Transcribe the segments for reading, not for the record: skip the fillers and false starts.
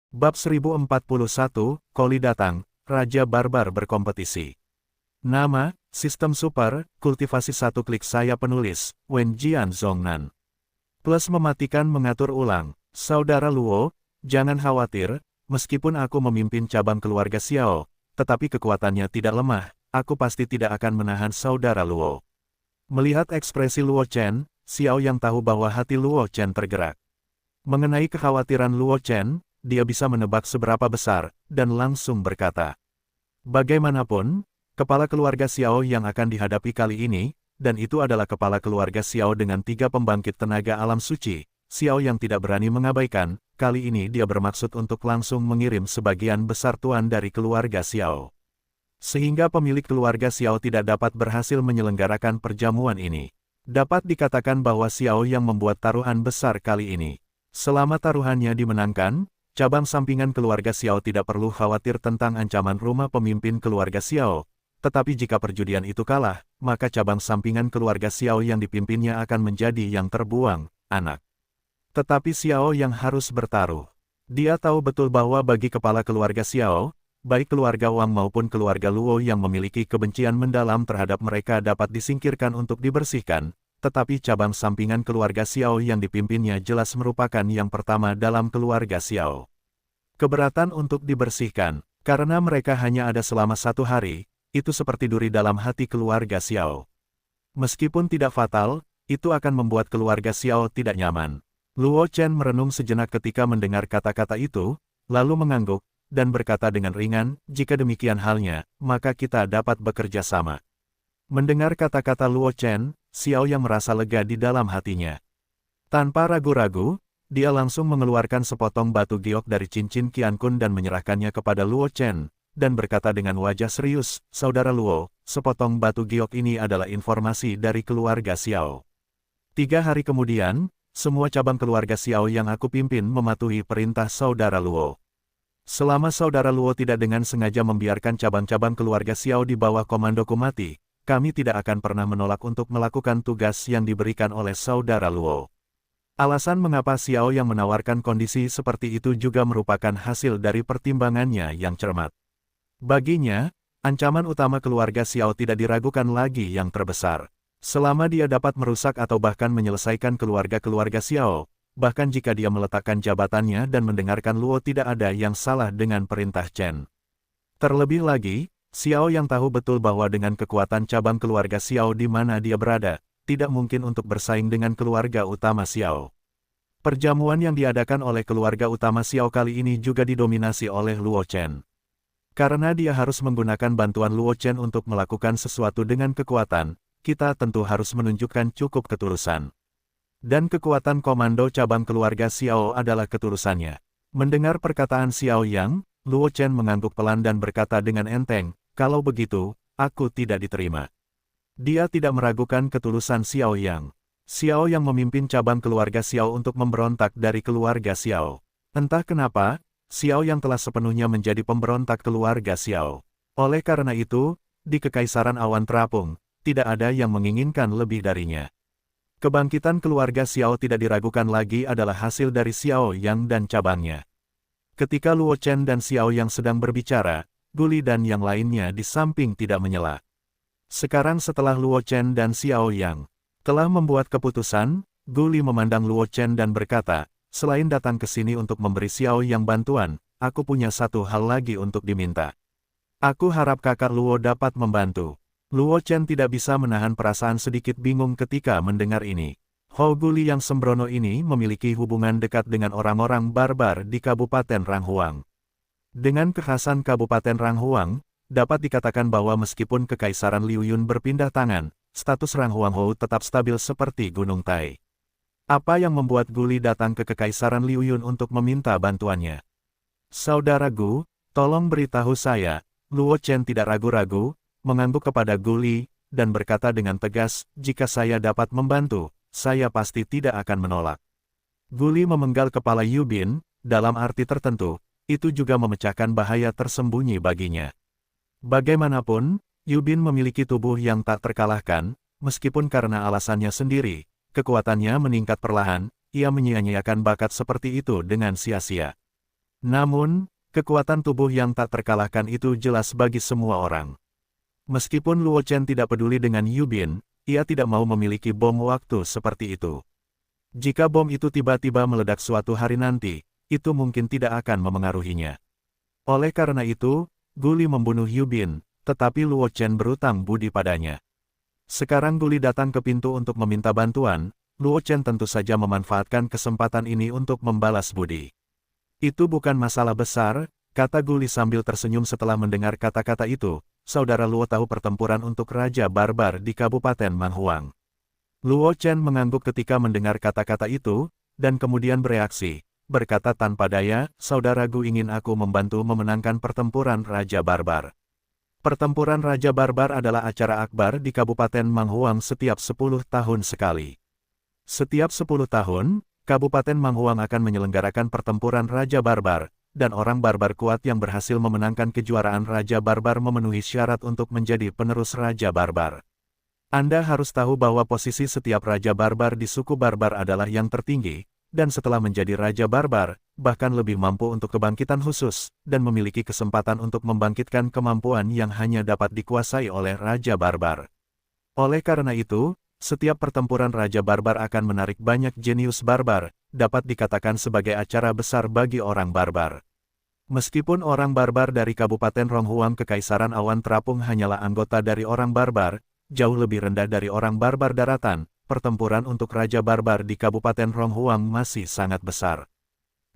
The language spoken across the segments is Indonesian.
Bab 1041, Koli datang, Raja Barbar berkompetisi. Nama, Sistem Super, Kultivasi satu klik saya penulis, Wen Jian Zhongnan. Plus mematikan mengatur ulang, Saudara Luo, jangan khawatir, meskipun aku memimpin cabang keluarga Xiao, tetapi kekuatannya tidak lemah, aku pasti tidak akan menahan Saudara Luo. Melihat ekspresi Luo Chen, Xiao yang tahu bahwa hati Luo Chen tergerak. Mengenai kekhawatiran Luo Chen, dia bisa menebak seberapa besar, dan langsung berkata. Bagaimanapun, kepala keluarga Xiao yang akan dihadapi kali ini, dan itu adalah kepala keluarga Xiao dengan 3 pembangkit tenaga alam suci, Xiao yang tidak berani mengabaikan, kali ini dia bermaksud untuk langsung mengirim sebagian besar tuan dari keluarga Xiao. Sehingga pemilik keluarga Xiao tidak dapat berhasil menyelenggarakan perjamuan ini. Dapat dikatakan bahwa Xiao yang membuat taruhan besar kali ini. Selama taruhannya dimenangkan, cabang sampingan keluarga Xiao tidak perlu khawatir tentang ancaman rumah pemimpin keluarga Xiao. Tetapi jika perjudian itu kalah, maka cabang sampingan keluarga Xiao yang dipimpinnya akan menjadi yang terbuang, anak. Tetapi Xiao yang harus bertaruh. Dia tahu betul bahwa bagi kepala keluarga Xiao, baik keluarga Wang maupun keluarga Luo yang memiliki kebencian mendalam terhadap mereka dapat disingkirkan untuk dibersihkan, tetapi cabang sampingan keluarga Xiao yang dipimpinnya jelas merupakan yang pertama dalam keluarga Xiao. Keberatan untuk dibersihkan, karena mereka hanya ada selama 1 hari, itu seperti duri dalam hati keluarga Xiao. Meskipun tidak fatal, itu akan membuat keluarga Xiao tidak nyaman. Luo Chen merenung sejenak ketika mendengar kata-kata itu, lalu mengangguk, dan berkata dengan ringan, jika demikian halnya, maka kita dapat bekerja sama. Mendengar kata-kata Luo Chen, Xiao yang merasa lega di dalam hatinya. Tanpa ragu-ragu, dia langsung mengeluarkan sepotong batu giok dari cincin Qiankun dan menyerahkannya kepada Luo Chen, dan berkata dengan wajah serius, Saudara Luo, sepotong batu giok ini adalah informasi dari keluarga Xiao. 3 hari kemudian, semua cabang keluarga Xiao yang aku pimpin mematuhi perintah Saudara Luo. Selama Saudara Luo tidak dengan sengaja membiarkan cabang-cabang keluarga Xiao di bawah komandoku mati, kami tidak akan pernah menolak untuk melakukan tugas yang diberikan oleh Saudara Luo. Alasan mengapa Xiao yang menawarkan kondisi seperti itu juga merupakan hasil dari pertimbangannya yang cermat. Baginya, ancaman utama keluarga Xiao tidak diragukan lagi yang terbesar. Selama dia dapat merusak atau bahkan menyelesaikan keluarga-keluarga Xiao, bahkan jika dia meletakkan jabatannya dan mendengarkan Luo tidak ada yang salah dengan perintah Chen. Terlebih lagi, Xiao yang tahu betul bahwa dengan kekuatan cabang keluarga Xiao di mana dia berada, tidak mungkin untuk bersaing dengan keluarga utama Xiao. Perjamuan yang diadakan oleh keluarga utama Xiao kali ini juga didominasi oleh Luo Chen. Karena dia harus menggunakan bantuan Luo Chen untuk melakukan sesuatu dengan kekuatan, kita tentu harus menunjukkan cukup ketulusan. Dan kekuatan komando cabang keluarga Xiao adalah ketulusannya. Mendengar perkataan Xiao Yang, Luo Chen mengangguk pelan dan berkata dengan enteng, kalau begitu, aku tidak diterima. Dia tidak meragukan ketulusan Xiao Yang. Xiao Yang memimpin cabang keluarga Xiao untuk memberontak dari keluarga Xiao. Entah kenapa, Xiao Yang telah sepenuhnya menjadi pemberontak keluarga Xiao. Oleh karena itu, di Kekaisaran Awan Terapung, tidak ada yang menginginkan lebih darinya. Kebangkitan keluarga Xiao tidak diragukan lagi adalah hasil dari Xiao Yang dan cabangnya. Ketika Luo Chen dan Xiao Yang sedang berbicara, Guli dan yang lainnya di samping tidak menyela. Sekarang setelah Luo Chen dan Xiao Yang telah membuat keputusan, Guli memandang Luo Chen dan berkata, selain datang ke sini untuk memberi Xiao Yang bantuan, aku punya satu hal lagi untuk diminta. Aku harap kakak Luo dapat membantu. Luo Chen tidak bisa menahan perasaan sedikit bingung ketika mendengar ini. Hou Guli yang sembrono ini memiliki hubungan dekat dengan orang-orang barbar di Kabupaten Ranghuang. Dengan kekhasan Kabupaten Ranghuang, dapat dikatakan bahwa meskipun Kekaisaran Liuyun berpindah tangan, status Ranghuang Hou tetap stabil seperti Gunung Tai. Apa yang membuat Guli datang ke Kekaisaran Liuyun untuk meminta bantuannya? Saudara Gu, tolong beritahu saya. Luo Chen tidak ragu-ragu, mengangguk kepada Guli, dan berkata dengan tegas, jika saya dapat membantu, saya pasti tidak akan menolak. Guli memenggal kepala Yubin, dalam arti tertentu, itu juga memecahkan bahaya tersembunyi baginya. Bagaimanapun, Yubin memiliki tubuh yang tak terkalahkan, meskipun karena alasannya sendiri, kekuatannya meningkat perlahan, ia menyia-nyiakan bakat seperti itu dengan sia-sia. Namun, kekuatan tubuh yang tak terkalahkan itu jelas bagi semua orang. Meskipun Luo Chen tidak peduli dengan Yu Bin, ia tidak mau memiliki bom waktu seperti itu. Jika bom itu tiba-tiba meledak suatu hari nanti, itu mungkin tidak akan memengaruhinya. Oleh karena itu, Guli membunuh Yu Bin, tetapi Luo Chen berutang budi padanya. Sekarang Guli datang ke pintu untuk meminta bantuan, Luo Chen tentu saja memanfaatkan kesempatan ini untuk membalas budi. Itu bukan masalah besar, kata Guli sambil tersenyum setelah mendengar kata-kata itu. Saudara Luo tahu pertempuran untuk Raja Barbar di Kabupaten Manghuang. Luo Chen mengangguk ketika mendengar kata-kata itu, dan kemudian bereaksi, berkata tanpa daya, saudara Gu ingin aku membantu memenangkan pertempuran Raja Barbar. Pertempuran Raja Barbar adalah acara akbar di Kabupaten Manghuang setiap 10 tahun sekali. Setiap 10 tahun, Kabupaten Manghuang akan menyelenggarakan pertempuran Raja Barbar, dan orang barbar kuat yang berhasil memenangkan kejuaraan Raja Barbar memenuhi syarat untuk menjadi penerus Raja Barbar. Anda harus tahu bahwa posisi setiap Raja Barbar di suku Barbar adalah yang tertinggi, dan setelah menjadi Raja Barbar, bahkan lebih mampu untuk kebangkitan khusus, dan memiliki kesempatan untuk membangkitkan kemampuan yang hanya dapat dikuasai oleh Raja Barbar. Oleh karena itu, setiap pertempuran Raja Barbar akan menarik banyak jenius barbar, dapat dikatakan sebagai acara besar bagi orang barbar. Meskipun orang barbar dari Kabupaten Ronghuang Kekaisaran Awan Terapung hanyalah anggota dari orang barbar, jauh lebih rendah dari orang barbar daratan, pertempuran untuk Raja Barbar di Kabupaten Ronghuang masih sangat besar.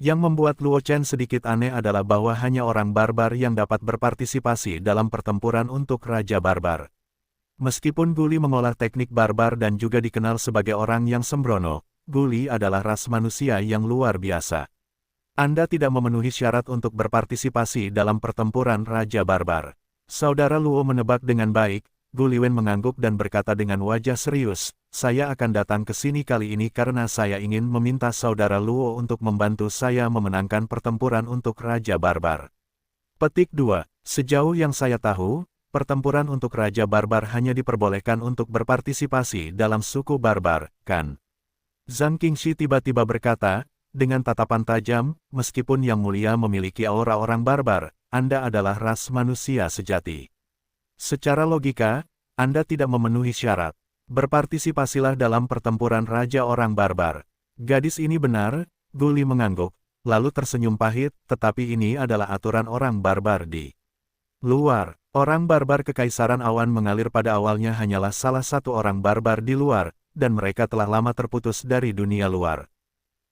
Yang membuat Luo Chen sedikit aneh adalah bahwa hanya orang barbar yang dapat berpartisipasi dalam pertempuran untuk Raja Barbar. Meskipun Guli mengolah teknik barbar dan juga dikenal sebagai orang yang sembrono, Guli adalah ras manusia yang luar biasa. Anda tidak memenuhi syarat untuk berpartisipasi dalam pertempuran Raja Barbar. Saudara Luo menebak dengan baik. Guliwen mengangguk dan berkata dengan wajah serius, saya akan datang ke sini kali ini karena saya ingin meminta saudara Luo untuk membantu saya memenangkan pertempuran untuk Raja Barbar. Petik 2. Sejauh yang saya tahu, pertempuran untuk Raja Barbar hanya diperbolehkan untuk berpartisipasi dalam suku Barbar, kan? Zhang Qingxi tiba-tiba berkata, dengan tatapan tajam, meskipun Yang Mulia memiliki aura orang barbar, Anda adalah ras manusia sejati. Secara logika, Anda tidak memenuhi syarat. Berpartisipasilah dalam pertempuran Raja Orang Barbar. Gadis ini benar, Guli mengangguk, lalu tersenyum pahit, tetapi ini adalah aturan orang barbar di luar. Orang barbar Kekaisaran Awan mengalir pada awalnya hanyalah salah satu orang barbar di luar, dan mereka telah lama terputus dari dunia luar.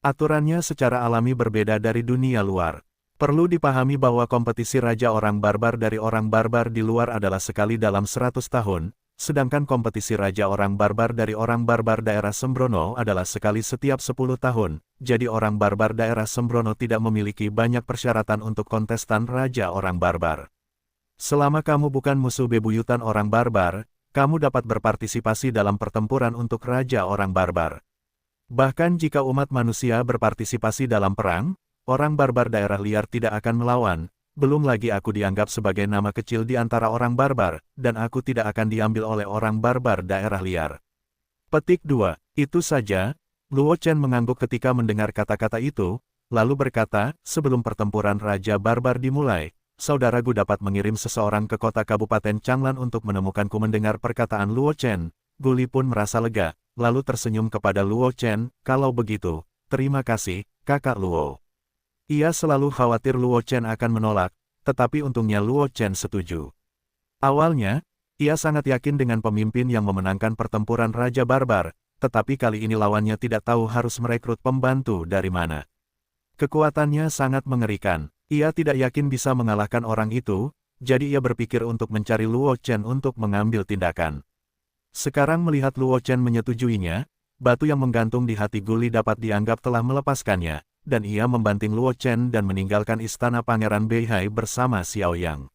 Aturannya secara alami berbeda dari dunia luar. Perlu dipahami bahwa kompetisi Raja Orang Barbar dari orang barbar di luar adalah sekali dalam 100 tahun, sedangkan kompetisi Raja Orang Barbar dari orang barbar daerah Sembrono adalah sekali setiap 10 tahun, jadi orang barbar daerah Sembrono tidak memiliki banyak persyaratan untuk kontestan Raja Orang Barbar. Selama kamu bukan musuh bebuyutan orang barbar, kamu dapat berpartisipasi dalam pertempuran untuk Raja Orang Barbar. Bahkan jika umat manusia berpartisipasi dalam perang, orang barbar daerah liar tidak akan melawan, belum lagi aku dianggap sebagai nama kecil di antara orang barbar, dan aku tidak akan diambil oleh orang barbar daerah liar. Petik 2. Itu saja, Luo Chen mengangguk ketika mendengar kata-kata itu, lalu berkata, sebelum pertempuran Raja Barbar dimulai, saudara Gu dapat mengirim seseorang ke kota Kabupaten Changlan untuk menemukanku. Mendengar perkataan Luo Chen, Guli pun merasa lega, lalu tersenyum kepada Luo Chen, kalau begitu, terima kasih, kakak Luo. Ia selalu khawatir Luo Chen akan menolak, tetapi untungnya Luo Chen setuju. Awalnya, ia sangat yakin dengan pemimpin yang memenangkan pertempuran Raja Barbar, tetapi kali ini lawannya tidak tahu harus merekrut pembantu dari mana. Kekuatannya sangat mengerikan, ia tidak yakin bisa mengalahkan orang itu, jadi ia berpikir untuk mencari Luo Chen untuk mengambil tindakan. Sekarang melihat Luo Chen menyetujuinya, batu yang menggantung di hati Guli dapat dianggap telah melepaskannya, dan ia membanting Luo Chen dan meninggalkan istana Pangeran Beihai bersama Xiao Yang.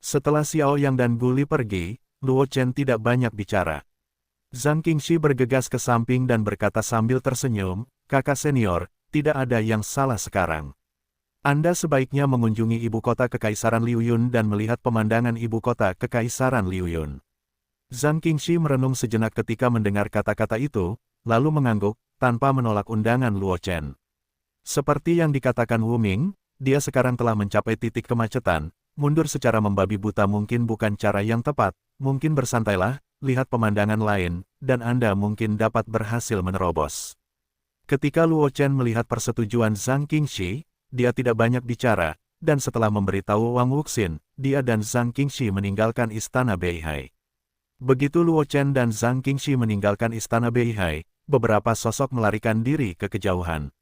Setelah Xiao Yang dan Guli pergi, Luo Chen tidak banyak bicara. Zhang Qingxi bergegas ke samping dan berkata sambil tersenyum, kakak senior, tidak ada yang salah sekarang. Anda sebaiknya mengunjungi ibu kota Kekaisaran Liuyun dan melihat pemandangan ibu kota Kekaisaran Liuyun. Zhang Qingxi merenung sejenak ketika mendengar kata-kata itu, lalu mengangguk, tanpa menolak undangan Luo Chen. Seperti yang dikatakan Wu Ming, dia sekarang telah mencapai titik kemacetan, mundur secara membabi buta mungkin bukan cara yang tepat, mungkin bersantailah, lihat pemandangan lain, dan Anda mungkin dapat berhasil menerobos. Ketika Luo Chen melihat persetujuan Zhang Qingxi, dia tidak banyak bicara, dan setelah memberitahu Wang Wuxin, dia dan Zhang Qingxi meninggalkan istana Beihai. Begitu Luo Chen dan Zhang Qingxi meninggalkan istana Beihai, beberapa sosok melarikan diri ke kejauhan.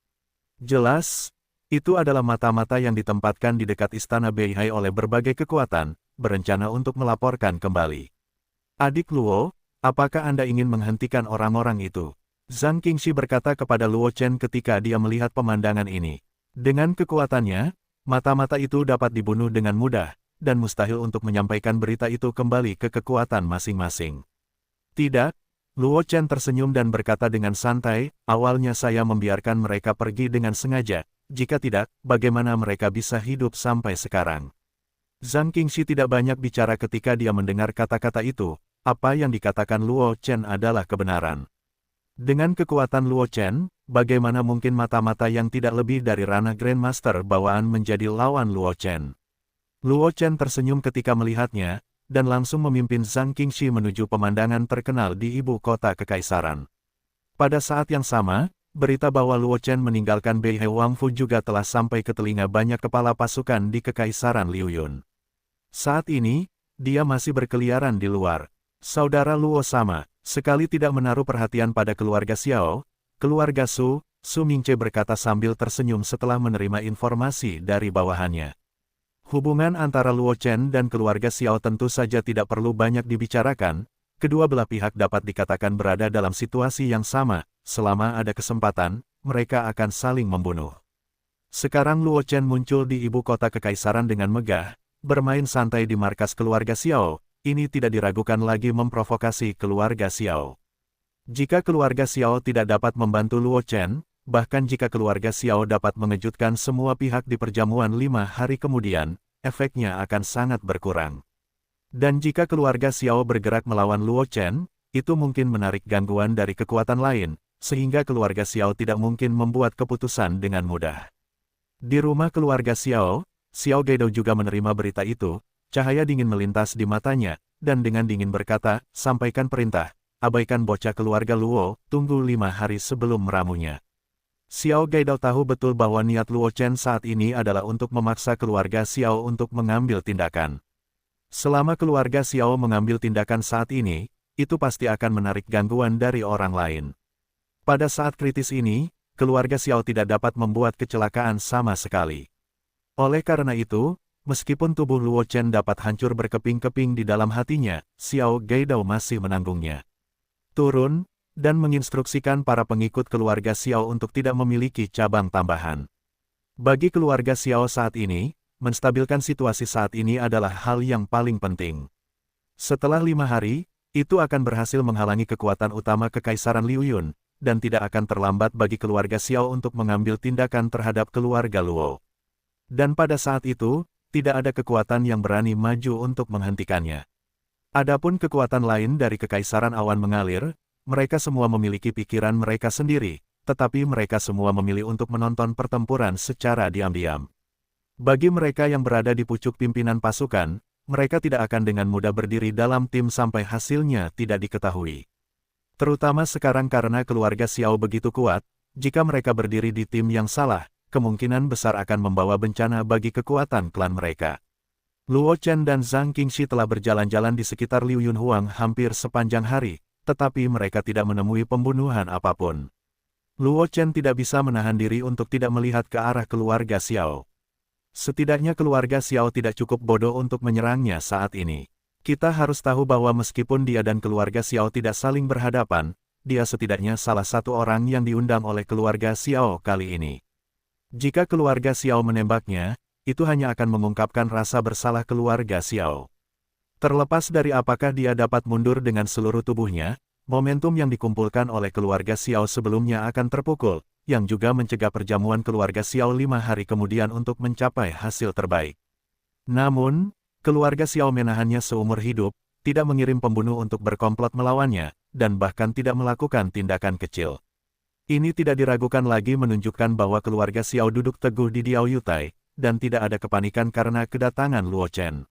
Jelas, itu adalah mata-mata yang ditempatkan di dekat istana Beihai oleh berbagai kekuatan, berencana untuk melaporkan kembali. Adik Luo, apakah Anda ingin menghentikan orang-orang itu? Zhang Qingxi berkata kepada Luo Chen ketika dia melihat pemandangan ini. Dengan kekuatannya, mata-mata itu dapat dibunuh dengan mudah, dan mustahil untuk menyampaikan berita itu kembali ke kekuatan masing-masing. Tidak, Luo Chen tersenyum dan berkata dengan santai, awalnya saya membiarkan mereka pergi dengan sengaja, jika tidak, bagaimana mereka bisa hidup sampai sekarang? Zhang Qingxi tidak banyak bicara ketika dia mendengar kata-kata itu, apa yang dikatakan Luo Chen adalah kebenaran. Dengan kekuatan Luo Chen, bagaimana mungkin mata-mata yang tidak lebih dari ranah Grandmaster bawaan menjadi lawan Luo Chen? Luo Chen tersenyum ketika melihatnya, dan langsung memimpin Zhang Qingxi menuju pemandangan terkenal di ibu kota kekaisaran. Pada saat yang sama, berita bahwa Luo Chen meninggalkan Beihai Wangfu juga telah sampai ke telinga banyak kepala pasukan di kekaisaran Liuyun. Saat ini, dia masih berkeliaran di luar. Saudara Luo sama sekali tidak menaruh perhatian pada keluarga Xiao, keluarga Su Mingce berkata sambil tersenyum setelah menerima informasi dari bawahannya. Hubungan antara Luo Chen dan keluarga Xiao tentu saja tidak perlu banyak dibicarakan, kedua belah pihak dapat dikatakan berada dalam situasi yang sama, selama ada kesempatan, mereka akan saling membunuh. Sekarang Luo Chen muncul di ibu kota kekaisaran dengan megah, bermain santai di markas keluarga Xiao. Ini tidak diragukan lagi memprovokasi keluarga Xiao. Jika keluarga Xiao tidak dapat membantu Luo Chen, bahkan jika keluarga Xiao dapat mengejutkan semua pihak di perjamuan 5 hari kemudian, efeknya akan sangat berkurang. Dan jika keluarga Xiao bergerak melawan Luo Chen, itu mungkin menarik gangguan dari kekuatan lain, sehingga keluarga Xiao tidak mungkin membuat keputusan dengan mudah. Di rumah keluarga Xiao, Xiao Gaidou juga menerima berita itu. Cahaya dingin melintas di matanya, dan dengan dingin berkata, sampaikan perintah, abaikan bocah keluarga Luo, tunggu 5 hari sebelum meramunya. Xiao Gaidou tahu betul bahwa niat Luo Chen saat ini adalah untuk memaksa keluarga Xiao untuk mengambil tindakan. Selama keluarga Xiao mengambil tindakan saat ini, itu pasti akan menarik gangguan dari orang lain. Pada saat kritis ini, keluarga Xiao tidak dapat membuat kecelakaan sama sekali. Oleh karena itu, meskipun tubuh Luo Chen dapat hancur berkeping-keping di dalam hatinya, Xiao Gaidou masih menanggungnya. Turun, dan menginstruksikan para pengikut keluarga Xiao untuk tidak memiliki cabang tambahan. Bagi keluarga Xiao saat ini, menstabilkan situasi saat ini adalah hal yang paling penting. Setelah 5 hari, itu akan berhasil menghalangi kekuatan utama kekaisaran Liuyun, dan tidak akan terlambat bagi keluarga Xiao untuk mengambil tindakan terhadap keluarga Luo. Dan pada saat itu, tidak ada kekuatan yang berani maju untuk menghentikannya. Adapun kekuatan lain dari kekaisaran awan mengalir, mereka semua memiliki pikiran mereka sendiri, tetapi mereka semua memilih untuk menonton pertempuran secara diam-diam. Bagi mereka yang berada di pucuk pimpinan pasukan, mereka tidak akan dengan mudah berdiri dalam tim sampai hasilnya tidak diketahui. Terutama sekarang karena keluarga Xiao begitu kuat, jika mereka berdiri di tim yang salah, kemungkinan besar akan membawa bencana bagi kekuatan klan mereka. Luo Chen dan Zhang Qingxi telah berjalan-jalan di sekitar Liuyun Huang hampir sepanjang hari, tetapi mereka tidak menemui pembunuhan apapun. Luo Chen tidak bisa menahan diri untuk tidak melihat ke arah keluarga Xiao. Setidaknya keluarga Xiao tidak cukup bodoh untuk menyerangnya saat ini. Kita harus tahu bahwa meskipun dia dan keluarga Xiao tidak saling berhadapan, dia setidaknya salah satu orang yang diundang oleh keluarga Xiao kali ini. Jika keluarga Xiao menembaknya, itu hanya akan mengungkapkan rasa bersalah keluarga Xiao. Terlepas dari apakah dia dapat mundur dengan seluruh tubuhnya, momentum yang dikumpulkan oleh keluarga Xiao sebelumnya akan terpukul, yang juga mencegah perjamuan keluarga Xiao 5 hari kemudian untuk mencapai hasil terbaik. Namun, keluarga Xiao menahannya seumur hidup, tidak mengirim pembunuh untuk berkomplot melawannya, dan bahkan tidak melakukan tindakan kecil. Ini tidak diragukan lagi menunjukkan bahwa keluarga Xiao duduk teguh di Diaoyutai, dan tidak ada kepanikan karena kedatangan Luo Chen.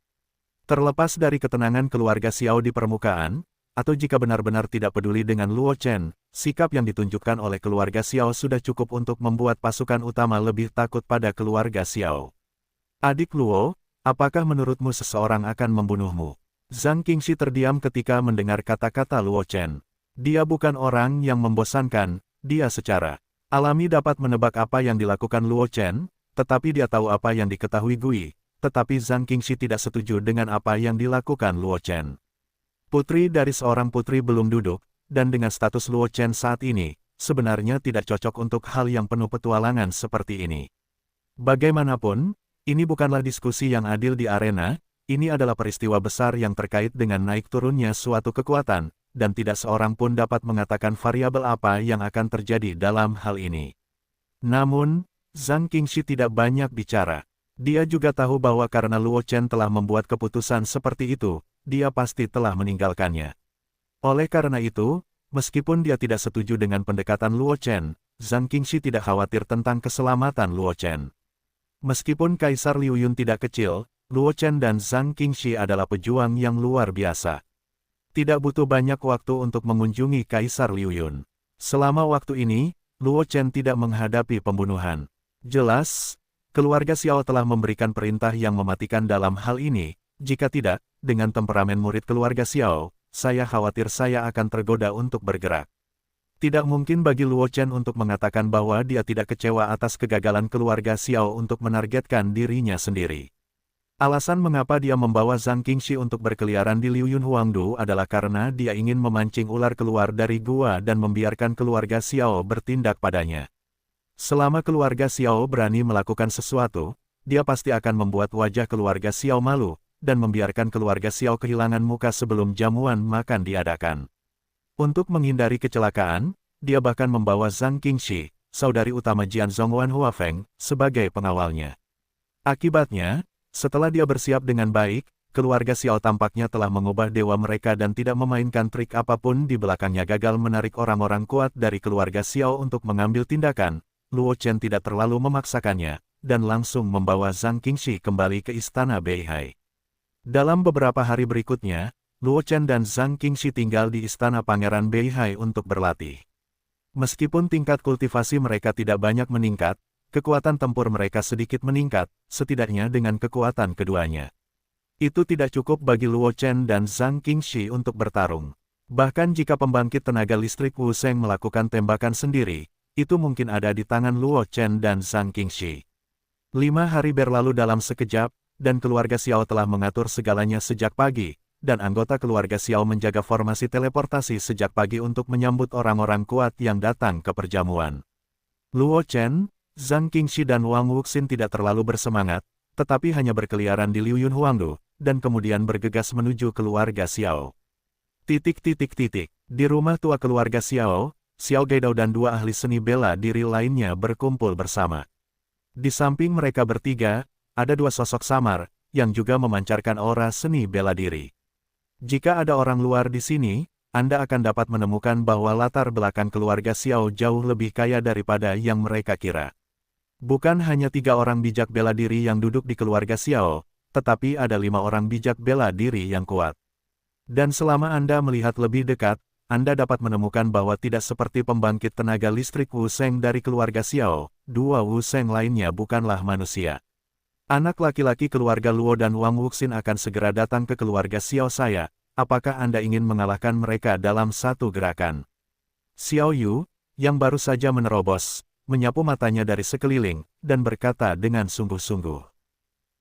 Terlepas dari ketenangan keluarga Xiao di permukaan, atau jika benar-benar tidak peduli dengan Luo Chen, sikap yang ditunjukkan oleh keluarga Xiao sudah cukup untuk membuat pasukan utama lebih takut pada keluarga Xiao. Adik Luo, apakah menurutmu seseorang akan membunuhmu? Zhang Qingxi terdiam ketika mendengar kata-kata Luo Chen. Dia bukan orang yang membosankan, dia secara alami dapat menebak apa yang dilakukan Luo Chen, tetapi dia tahu apa yang diketahui Gui, tetapi Zhang Qingxi tidak setuju dengan apa yang dilakukan Luo Chen. Putri dari seorang putri belum duduk, dan dengan status Luo Chen saat ini, sebenarnya tidak cocok untuk hal yang penuh petualangan seperti ini. Bagaimanapun, ini bukanlah diskusi yang adil di arena, ini adalah peristiwa besar yang terkait dengan naik turunnya suatu kekuatan, dan tidak seorang pun dapat mengatakan variabel apa yang akan terjadi dalam hal ini. Namun, Zhang Qingxi tidak banyak bicara. Dia juga tahu bahwa karena Luo Chen telah membuat keputusan seperti itu, dia pasti telah meninggalkannya. Oleh karena itu, meskipun dia tidak setuju dengan pendekatan Luo Chen, Zhang Qingxi tidak khawatir tentang keselamatan Luo Chen. Meskipun Kaisar Liu Yun tidak kecil, Luo Chen dan Zhang Qingxi adalah pejuang yang luar biasa. Tidak butuh banyak waktu untuk mengunjungi Kaisar Liu Yun. Selama waktu ini, Luo Chen tidak menghadapi pembunuhan. Jelas, keluarga Xiao telah memberikan perintah yang mematikan dalam hal ini. Jika tidak, dengan temperamen murid keluarga Xiao, saya khawatir saya akan tergoda untuk bergerak. Tidak mungkin bagi Luo Chen untuk mengatakan bahwa dia tidak kecewa atas kegagalan keluarga Xiao untuk menargetkan dirinya sendiri. Alasan mengapa dia membawa Zhang Qingxi untuk berkeliaran di Liuyun Huangdu adalah karena dia ingin memancing ular keluar dari gua dan membiarkan keluarga Xiao bertindak padanya. Selama keluarga Xiao berani melakukan sesuatu, dia pasti akan membuat wajah keluarga Xiao malu, dan membiarkan keluarga Xiao kehilangan muka sebelum jamuan makan diadakan. Untuk menghindari kecelakaan, dia bahkan membawa Zhang Qingxi, saudari utama Jian Zhongwan Huafeng, sebagai pengawalnya. Akibatnya, setelah dia bersiap dengan baik, keluarga Xiao tampaknya telah mengubah dewa mereka dan tidak memainkan trik apapun di belakangnya gagal menarik orang-orang kuat dari keluarga Xiao untuk mengambil tindakan. Luo Chen tidak terlalu memaksakannya, dan langsung membawa Zhang Qingxi kembali ke istana Beihai. Dalam beberapa hari berikutnya, Luo Chen dan Zhang Qingxi tinggal di istana Pangeran Beihai untuk berlatih. Meskipun tingkat kultivasi mereka tidak banyak meningkat, kekuatan tempur mereka sedikit meningkat, setidaknya dengan kekuatan keduanya. Itu tidak cukup bagi Luo Chen dan Zhang Qingxi untuk bertarung. Bahkan jika pembangkit tenaga listrik Wu Sheng melakukan tembakan sendiri, itu mungkin ada di tangan Luo Chen dan Zhang Qingxi. 5 hari berlalu dalam sekejap, dan keluarga Xiao telah mengatur segalanya sejak pagi, dan anggota keluarga Xiao menjaga formasi teleportasi sejak pagi untuk menyambut orang-orang kuat yang datang ke perjamuan. Luo Chen, Zhang Qingxi dan Wang Wuxin tidak terlalu bersemangat, tetapi hanya berkeliaran di Liuyun Huangdu, dan kemudian bergegas menuju keluarga Xiao. Di rumah tua keluarga Xiao, Xiao Gaidao dan 2 ahli seni bela diri lainnya berkumpul bersama. Di samping mereka bertiga, ada 2 sosok samar, yang juga memancarkan aura seni bela diri. Jika ada orang luar di sini, Anda akan dapat menemukan bahwa latar belakang keluarga Xiao jauh lebih kaya daripada yang mereka kira. Bukan hanya 3 orang bijak bela diri yang duduk di keluarga Xiao, tetapi ada 5 orang bijak bela diri yang kuat. Dan selama Anda melihat lebih dekat, Anda dapat menemukan bahwa tidak seperti pembangkit tenaga listrik Wu Sheng dari keluarga Xiao, 2 Wu Sheng lainnya bukanlah manusia. Anak laki-laki keluarga Luo dan Wang Wuxin akan segera datang ke keluarga Xiao saya. Apakah Anda ingin mengalahkan mereka dalam satu gerakan? Xiao Yu, yang baru saja menerobos, menyapu matanya dari sekeliling, dan berkata dengan sungguh-sungguh.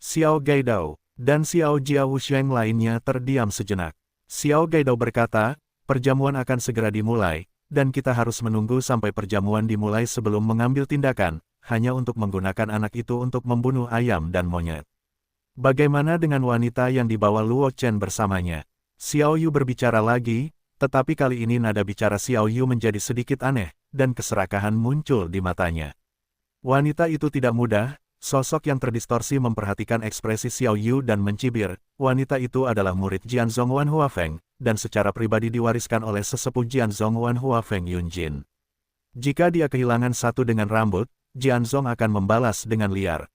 Xiao Gaidao, dan Xiao Jia Wusheng lainnya terdiam sejenak. Xiao Gaidao berkata, perjamuan akan segera dimulai, dan kita harus menunggu sampai perjamuan dimulai sebelum mengambil tindakan, hanya untuk menggunakan anak itu untuk membunuh ayam dan monyet. Bagaimana dengan wanita yang dibawa Luo Chen bersamanya? Xiao Yu berbicara lagi, tetapi kali ini nada bicara Xiao Yu menjadi sedikit aneh, dan keserakahan muncul di matanya. Wanita itu tidak mudah, sosok yang terdistorsi memperhatikan ekspresi Xiao Yu dan mencibir. Wanita itu adalah murid Jian Zhongwan Huafeng, dan secara pribadi diwariskan oleh sesepuh Jian Zhongwan Huafeng Yunjin. Jika dia kehilangan satu dengan rambut, Jian Zhong akan membalas dengan liar.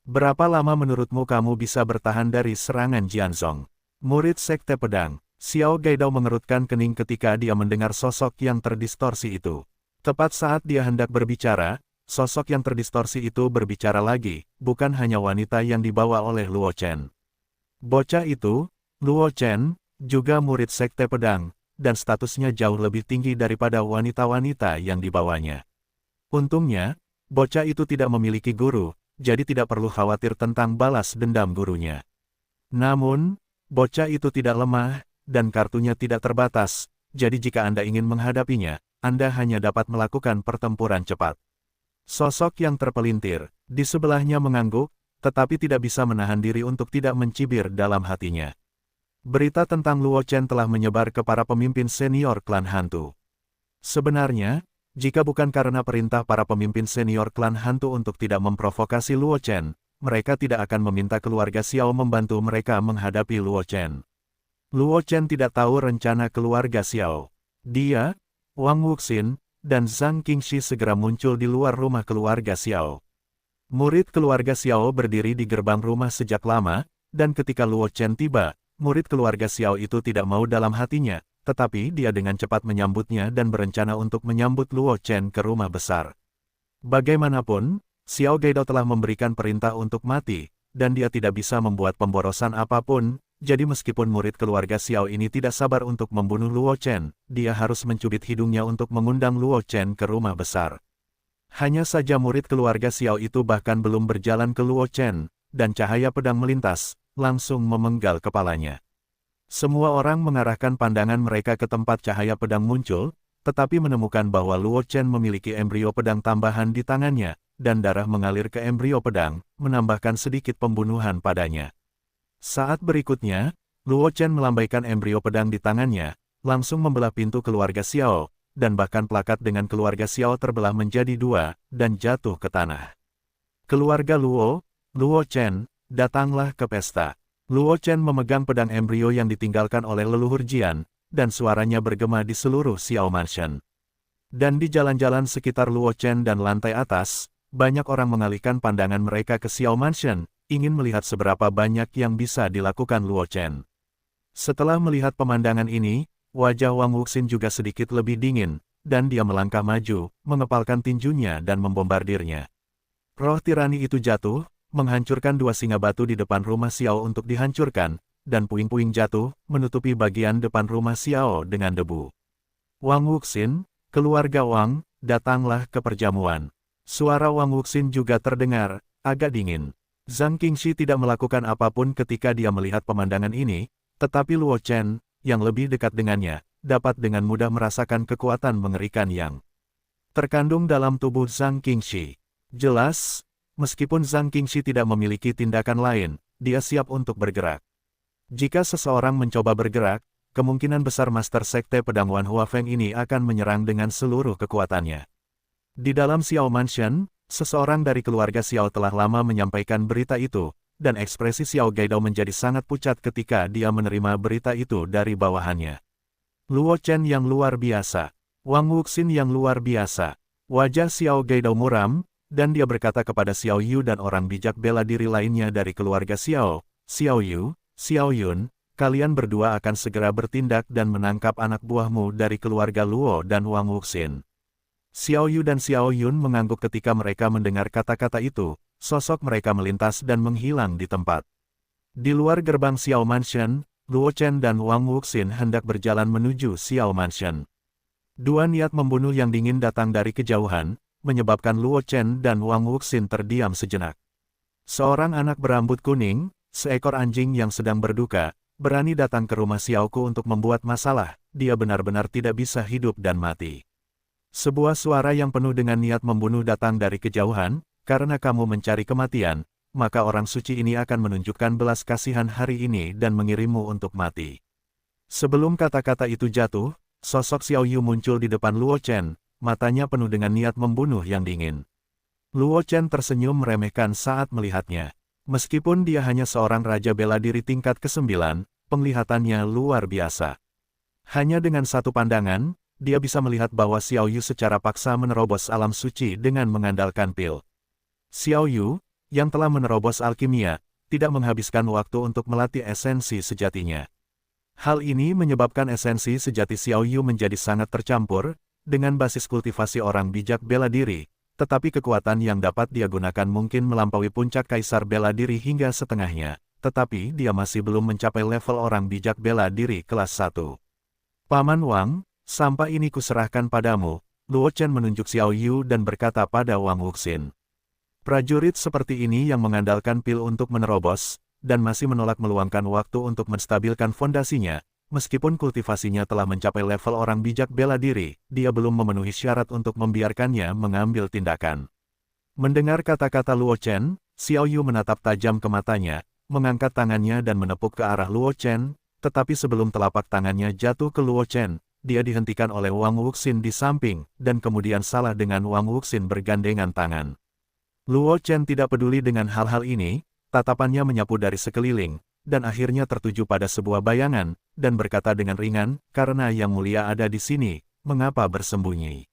Berapa lama menurutmu kamu bisa bertahan dari serangan Jianzong? Murid Sekte Pedang, Xiao Gaidao mengerutkan kening ketika dia mendengar sosok yang terdistorsi itu. Tepat saat dia hendak berbicara, sosok yang terdistorsi itu berbicara lagi, bukan hanya wanita yang dibawa oleh Luo Chen. Bocah itu, Luo Chen, juga murid Sekte Pedang, dan statusnya jauh lebih tinggi daripada wanita-wanita yang dibawanya. Untungnya, bocah itu tidak memiliki guru, jadi tidak perlu khawatir tentang balas dendam gurunya. Namun, bocah itu tidak lemah, dan kartunya tidak terbatas, jadi jika Anda ingin menghadapinya, Anda hanya dapat melakukan pertempuran cepat. Sosok yang terpelintir, di sebelahnya mengangguk, tetapi tidak bisa menahan diri untuk tidak mencibir dalam hatinya. Berita tentang Luo Chen telah menyebar ke para pemimpin senior klan hantu. Sebenarnya, jika bukan karena perintah para pemimpin senior klan hantu untuk tidak memprovokasi Luo Chen, mereka tidak akan meminta keluarga Xiao membantu mereka menghadapi Luo Chen. Luo Chen tidak tahu rencana keluarga Xiao. Dia, Wang Wuxin, dan Zhang Qingxi segera muncul di luar rumah keluarga Xiao. Murid keluarga Xiao berdiri di gerbang rumah sejak lama, dan ketika Luo Chen tiba, murid keluarga Xiao itu tidak mau dalam hatinya, tetapi dia dengan cepat menyambutnya dan berencana untuk menyambut Luo Chen ke rumah besar. Bagaimanapun, Xiao Gaidao telah memberikan perintah untuk mati, dan dia tidak bisa membuat pemborosan apapun, jadi meskipun murid keluarga Xiao ini tidak sabar untuk membunuh Luo Chen, dia harus mencubit hidungnya untuk mengundang Luo Chen ke rumah besar. Hanya saja murid keluarga Xiao itu bahkan belum berjalan ke Luo Chen, dan cahaya pedang melintas, langsung memenggal kepalanya. Semua orang mengarahkan pandangan mereka ke tempat cahaya pedang muncul, tetapi menemukan bahwa Luo Chen memiliki embrio pedang tambahan di tangannya, dan darah mengalir ke embrio pedang, menambahkan sedikit pembunuhan padanya. Saat berikutnya, Luo Chen melambaikan embrio pedang di tangannya, langsung membelah pintu keluarga Xiao, dan bahkan plakat dengan keluarga Xiao terbelah menjadi dua, dan jatuh ke tanah. Keluarga Luo Chen, datanglah ke pesta. Luo Chen memegang pedang embrio yang ditinggalkan oleh leluhur Jian, dan suaranya bergema di seluruh Xiao Mansion. Dan di jalan-jalan sekitar Luo Chen dan lantai atas, banyak orang mengalihkan pandangan mereka ke Xiao Mansion, ingin melihat seberapa banyak yang bisa dilakukan Luo Chen. Setelah melihat pemandangan ini, wajah Wang Wuxin juga sedikit lebih dingin, dan dia melangkah maju, mengepalkan tinjunya dan membombardirnya. Roh tirani itu jatuh, menghancurkan dua singa batu di depan rumah Xiao untuk dihancurkan, dan puing-puing jatuh, menutupi bagian depan rumah Xiao dengan debu. Wang Wuxin, keluarga Wang, datanglah ke perjamuan. Suara Wang Wuxin juga terdengar, agak dingin. Zhang Qingxi tidak melakukan apapun ketika dia melihat pemandangan ini, tetapi Luo Chen, yang lebih dekat dengannya, dapat dengan mudah merasakan kekuatan mengerikan yang terkandung dalam tubuh Zhang Qingxi. Jelas, meskipun Zhang Qingxi tidak memiliki tindakan lain, dia siap untuk bergerak. Jika seseorang mencoba bergerak, kemungkinan besar Master Sekte Pedang Wan Huafeng ini akan menyerang dengan seluruh kekuatannya. Di dalam Xiao Mansion, seseorang dari keluarga Xiao telah lama menyampaikan berita itu, dan ekspresi Xiao Gaidao menjadi sangat pucat ketika dia menerima berita itu dari bawahannya. Luo Chen yang luar biasa, Wang Wuxin yang luar biasa. Wajah Xiao Gaidao muram, dan dia berkata kepada Xiao Yu dan orang bijak bela diri lainnya dari keluarga Xiao, Xiao Yu, Xiao Yun, kalian berdua akan segera bertindak dan menangkap anak buahmu dari keluarga Luo dan Wang Wuxin. Xiao Yu dan Xiao Yun mengangguk ketika mereka mendengar kata-kata itu, sosok mereka melintas dan menghilang di tempat. Di luar gerbang Xiao Mansion, Luo Chen dan Wang Wuxin hendak berjalan menuju Xiao Mansion. Dua niat membunuh yang dingin datang dari kejauhan, menyebabkan Luo Chen dan Wang Wuxin terdiam sejenak. Seorang anak berambut kuning, seekor anjing yang sedang berduka, berani datang ke rumah Xiaoku untuk membuat masalah, dia benar-benar tidak bisa hidup dan mati. Sebuah suara yang penuh dengan niat membunuh datang dari kejauhan, karena kamu mencari kematian, maka orang suci ini akan menunjukkan belas kasihan hari ini dan mengirimmu untuk mati. Sebelum kata-kata itu jatuh, sosok Xiao Yu muncul di depan Luo Chen, matanya penuh dengan niat membunuh yang dingin. Luo Chen tersenyum meremehkan saat melihatnya. Meskipun dia hanya seorang raja bela diri tingkat ke-9, penglihatannya luar biasa. Hanya dengan satu pandangan, dia bisa melihat bahwa Xiao Yu secara paksa menerobos alam suci dengan mengandalkan pil. Xiao Yu, yang telah menerobos alkimia, tidak menghabiskan waktu untuk melatih esensi sejatinya. Hal ini menyebabkan esensi sejati Xiao Yu menjadi sangat tercampur, dengan basis kultivasi orang bijak bela diri, tetapi kekuatan yang dapat dia gunakan mungkin melampaui puncak kaisar bela diri hingga setengahnya, tetapi dia masih belum mencapai level orang bijak bela diri kelas 1. Paman Wang, sampah ini kuserahkan padamu, Luo Chen menunjuk Xiao Yu dan berkata pada Wang Wuxin. Prajurit seperti ini yang mengandalkan pil untuk menerobos, dan masih menolak meluangkan waktu untuk menstabilkan fondasinya, meskipun kultivasinya telah mencapai level orang bijak bela diri, dia belum memenuhi syarat untuk membiarkannya mengambil tindakan. Mendengar kata-kata Luo Chen, Xiao Yu menatap tajam ke matanya, mengangkat tangannya dan menepuk ke arah Luo Chen, tetapi sebelum telapak tangannya jatuh ke Luo Chen, dia dihentikan oleh Wang Wuxin di samping, dan kemudian salah dengan Wang Wuxin bergandengan tangan. Luo Chen tidak peduli dengan hal-hal ini, tatapannya menyapu dari sekeliling, dan akhirnya tertuju pada sebuah bayangan, dan berkata dengan ringan, karena Yang Mulia ada di sini, mengapa bersembunyi?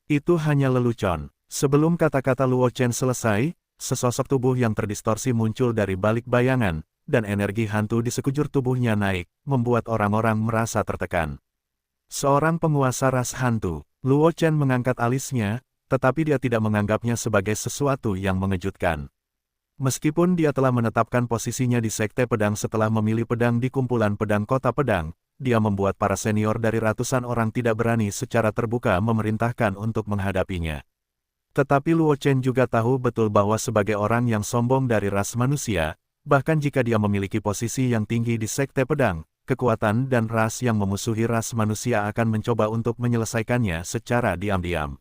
Itu hanya lelucon. Sebelum kata-kata Luo Chen selesai, sesosok tubuh yang terdistorsi muncul dari balik bayangan, dan energi hantu di sekujur tubuhnya naik, membuat orang-orang merasa tertekan. Seorang penguasa ras hantu, Luo Chen mengangkat alisnya, tetapi dia tidak menganggapnya sebagai sesuatu yang mengejutkan. Meskipun dia telah menetapkan posisinya di Sekte Pedang setelah memilih pedang di kumpulan pedang kota pedang, dia membuat para senior dari ratusan orang tidak berani secara terbuka memerintahkan untuk menghadapinya. Tetapi Luo Chen juga tahu betul bahwa sebagai orang yang sombong dari ras manusia, bahkan jika dia memiliki posisi yang tinggi di Sekte Pedang, kekuatan dan ras yang memusuhi ras manusia akan mencoba untuk menyelesaikannya secara diam-diam.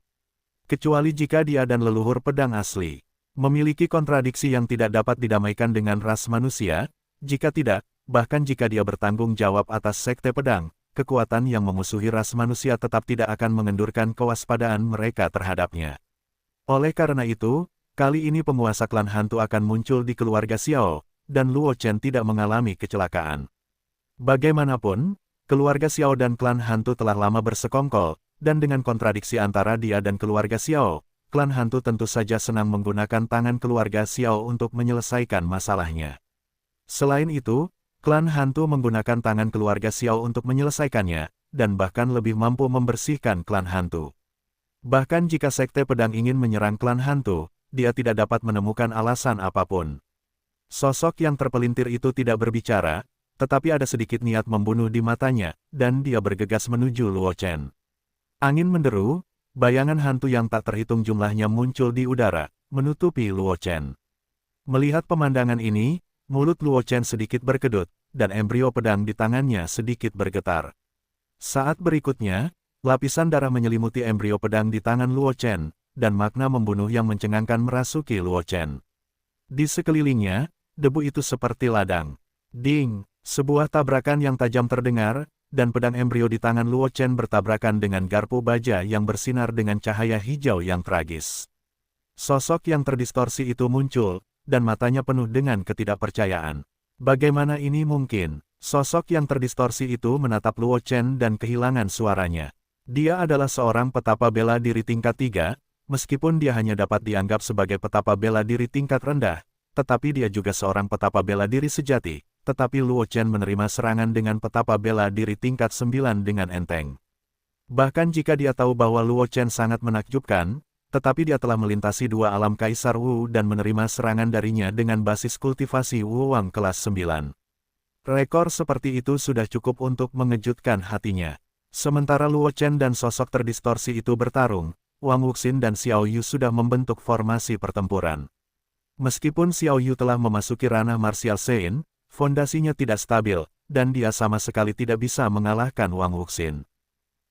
Kecuali jika dia dan leluhur pedang asli memiliki kontradiksi yang tidak dapat didamaikan dengan ras manusia, jika tidak, bahkan jika dia bertanggung jawab atas Sekte Pedang, kekuatan yang memusuhi ras manusia tetap tidak akan mengendurkan kewaspadaan mereka terhadapnya. Oleh karena itu, kali ini penguasa klan hantu akan muncul di keluarga Xiao, dan Luo Chen tidak mengalami kecelakaan. Bagaimanapun, keluarga Xiao dan klan hantu telah lama bersekongkol, dan dengan kontradiksi antara dia dan keluarga Xiao, klan hantu tentu saja senang menggunakan tangan keluarga Xiao untuk menyelesaikan masalahnya. Selain itu, klan hantu menggunakan tangan keluarga Xiao untuk menyelesaikannya, dan bahkan lebih mampu membersihkan klan hantu. Bahkan jika Sekte Pedang ingin menyerang klan hantu, dia tidak dapat menemukan alasan apapun. Sosok yang terpelintir itu tidak berbicara, tetapi ada sedikit niat membunuh di matanya, dan dia bergegas menuju Luo Chen. Angin menderu, bayangan hantu yang tak terhitung jumlahnya muncul di udara, menutupi Luo Chen. Melihat pemandangan ini, mulut Luo Chen sedikit berkedut, dan embrio pedang di tangannya sedikit bergetar. Saat berikutnya, lapisan darah menyelimuti embrio pedang di tangan Luo Chen, dan makna membunuh yang mencengangkan merasuki Luo Chen. Di sekelilingnya, debu itu seperti ladang. Ding! Sebuah tabrakan yang tajam terdengar, dan pedang embrio di tangan Luo Chen bertabrakan dengan garpu baja yang bersinar dengan cahaya hijau yang tragis. Sosok yang terdistorsi itu muncul, dan matanya penuh dengan ketidakpercayaan. Bagaimana ini mungkin? Sosok yang terdistorsi itu menatap Luo Chen dan kehilangan suaranya. Dia adalah seorang petapa bela diri tingkat 3, meskipun dia hanya dapat dianggap sebagai petapa bela diri tingkat rendah, tetapi dia juga seorang petapa bela diri sejati. Tetapi Luo Chen menerima serangan dengan petapa bela diri tingkat 9 dengan enteng. Bahkan jika dia tahu bahwa Luo Chen sangat menakjubkan, tetapi dia telah melintasi dua alam Kaisar Wu dan menerima serangan darinya dengan basis kultivasi Wu Wang kelas 9. Rekor seperti itu sudah cukup untuk mengejutkan hatinya. Sementara Luo Chen dan sosok terdistorsi itu bertarung, Wang Wuxin dan Xiao Yu sudah membentuk formasi pertempuran. Meskipun Xiao Yu telah memasuki ranah martial Sein, fondasinya tidak stabil, dan dia sama sekali tidak bisa mengalahkan Wang Wuxin.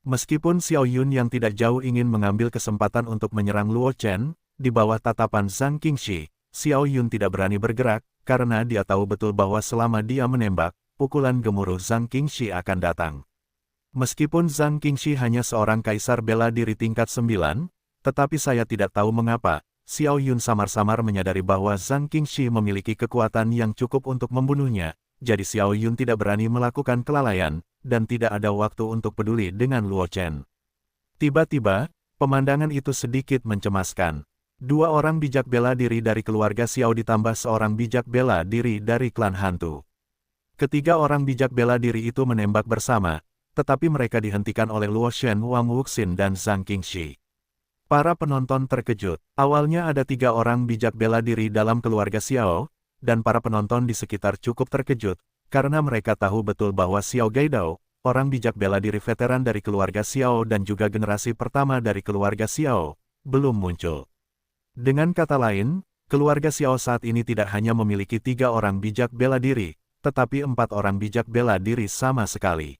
Meskipun Xiao Yun yang tidak jauh ingin mengambil kesempatan untuk menyerang Luo Chen, di bawah tatapan Zhang Qingxi, Xiao Yun tidak berani bergerak, karena dia tahu betul bahwa selama dia menembak, pukulan gemuruh Zhang Qingxi akan datang. Meskipun Zhang Qingxi hanya seorang kaisar bela diri tingkat 9, tetapi saya tidak tahu mengapa, Xiao Yun samar-samar menyadari bahwa Zhang Qingxi memiliki kekuatan yang cukup untuk membunuhnya, jadi Xiao Yun tidak berani melakukan kelalaian, dan tidak ada waktu untuk peduli dengan Luo Chen. Tiba-tiba, pemandangan itu sedikit mencemaskan. Dua orang bijak bela diri dari keluarga Xiao ditambah seorang bijak bela diri dari klan hantu. Ketiga orang bijak bela diri itu menembak bersama, tetapi mereka dihentikan oleh Luo Shen, Wang Wuxin, dan Zhang Qingxi. Para penonton terkejut. Awalnya ada 3 orang bijak bela diri dalam keluarga Xiao, dan para penonton di sekitar cukup terkejut, karena mereka tahu betul bahwa Xiao Gaidao, orang bijak bela diri veteran dari keluarga Xiao dan juga generasi pertama dari keluarga Xiao, belum muncul. Dengan kata lain, keluarga Xiao saat ini tidak hanya memiliki 3 orang bijak bela diri, tetapi 4 orang bijak bela diri sama sekali.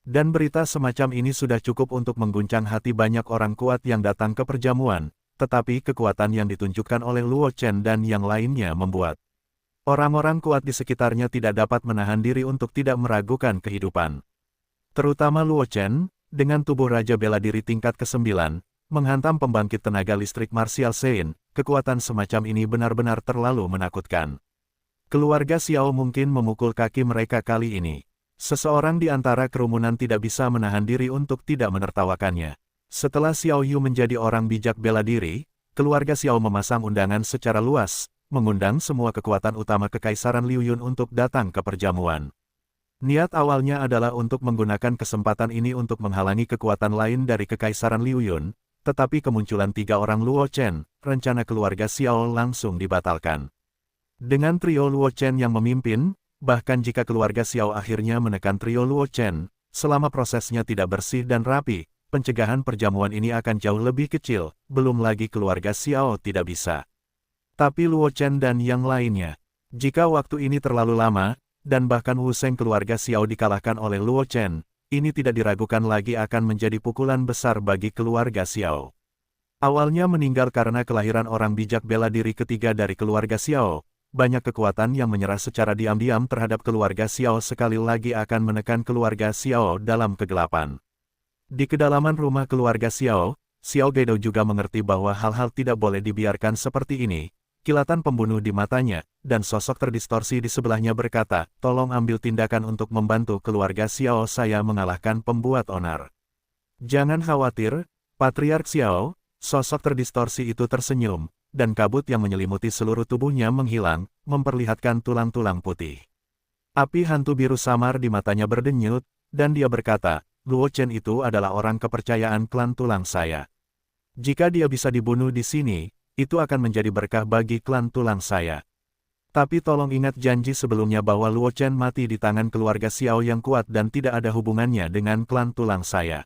Dan berita semacam ini sudah cukup untuk mengguncang hati banyak orang kuat yang datang ke perjamuan, tetapi kekuatan yang ditunjukkan oleh Luo Chen dan yang lainnya membuat orang-orang kuat di sekitarnya tidak dapat menahan diri untuk tidak meragukan kehidupan. Terutama Luo Chen, dengan tubuh Raja Bela Diri tingkat ke-9, menghantam pembangkit tenaga listrik Martial Sein, kekuatan semacam ini benar-benar terlalu menakutkan. Keluarga Xiao mungkin memukul kaki mereka kali ini. Seseorang di antara kerumunan tidak bisa menahan diri untuk tidak menertawakannya. Setelah Xiao Yu menjadi orang bijak bela diri, keluarga Xiao memasang undangan secara luas, mengundang semua kekuatan utama Kekaisaran Liu Yun untuk datang ke perjamuan. Niat awalnya adalah untuk menggunakan kesempatan ini untuk menghalangi kekuatan lain dari Kekaisaran Liu Yun, tetapi kemunculan 3 orang Luo Chen, rencana keluarga Xiao langsung dibatalkan. Dengan trio Luo Chen yang memimpin, bahkan jika keluarga Xiao akhirnya menekan trio Luo Chen, selama prosesnya tidak bersih dan rapi, pencegahan perjamuan ini akan jauh lebih kecil, belum lagi keluarga Xiao tidak bisa. Tapi Luo Chen dan yang lainnya, jika waktu ini terlalu lama, dan bahkan Wu Sheng keluarga Xiao dikalahkan oleh Luo Chen, ini tidak diragukan lagi akan menjadi pukulan besar bagi keluarga Xiao. Awalnya meninggal karena kelahiran orang bijak bela diri ketiga dari keluarga Xiao, banyak kekuatan yang menyerah secara diam-diam terhadap keluarga Xiao sekali lagi akan menekan keluarga Xiao dalam kegelapan. Di kedalaman rumah keluarga Xiao, Xiao Gaidao juga mengerti bahwa hal-hal tidak boleh dibiarkan seperti ini. Kilatan pembunuh di matanya, dan sosok terdistorsi di sebelahnya berkata, "Tolong ambil tindakan untuk membantu keluarga Xiao, saya mengalahkan pembuat onar." "Jangan khawatir, Patriark Xiao," sosok terdistorsi itu tersenyum, dan kabut yang menyelimuti seluruh tubuhnya menghilang, memperlihatkan tulang-tulang putih. Api hantu biru samar di matanya berdenyut, dan dia berkata, "Luo Chen itu adalah orang kepercayaan klan tulang saya. Jika dia bisa dibunuh di sini, itu akan menjadi berkah bagi klan tulang saya. Tapi tolong ingat janji sebelumnya bahwa Luo Chen mati di tangan keluarga Xiao yang kuat dan tidak ada hubungannya dengan klan tulang saya."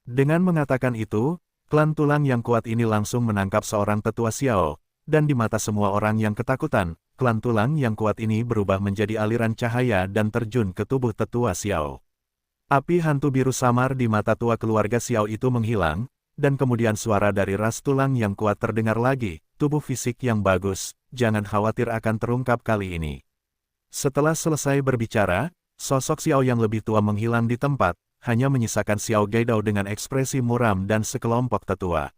Dengan mengatakan itu, klan tulang yang kuat ini langsung menangkap seorang tetua Xiao, dan di mata semua orang yang ketakutan, klan tulang yang kuat ini berubah menjadi aliran cahaya dan terjun ke tubuh tetua Xiao. Api hantu biru samar di mata tua keluarga Xiao itu menghilang, dan kemudian suara dari ras tulang yang kuat terdengar lagi, "Tubuh fisik yang bagus, jangan khawatir akan terungkap kali ini." Setelah selesai berbicara, sosok Xiao yang lebih tua menghilang di tempat, hanya menyisakan Xiao Gaidao dengan ekspresi muram dan sekelompok tetua.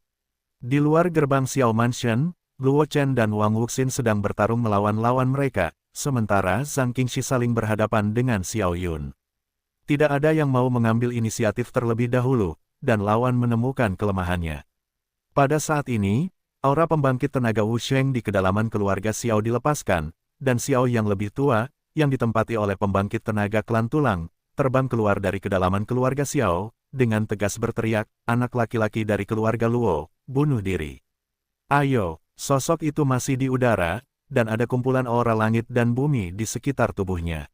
Di luar gerbang Xiao Mansion, Luo Chen dan Wang Wuxin sedang bertarung melawan lawan mereka, sementara Zhang Qingxi saling berhadapan dengan Xiao Yun. Tidak ada yang mau mengambil inisiatif terlebih dahulu, dan lawan menemukan kelemahannya. Pada saat ini, aura pembangkit tenaga Wu Sheng di kedalaman keluarga Xiao dilepaskan, dan Xiao yang lebih tua, yang ditempati oleh pembangkit tenaga klan tulang, terbang keluar dari kedalaman keluarga Xiao, dengan tegas berteriak, "Anak laki-laki dari keluarga Luo, bunuh diri." "Ayo!" Sosok itu masih di udara, dan ada kumpulan aura langit dan bumi di sekitar tubuhnya.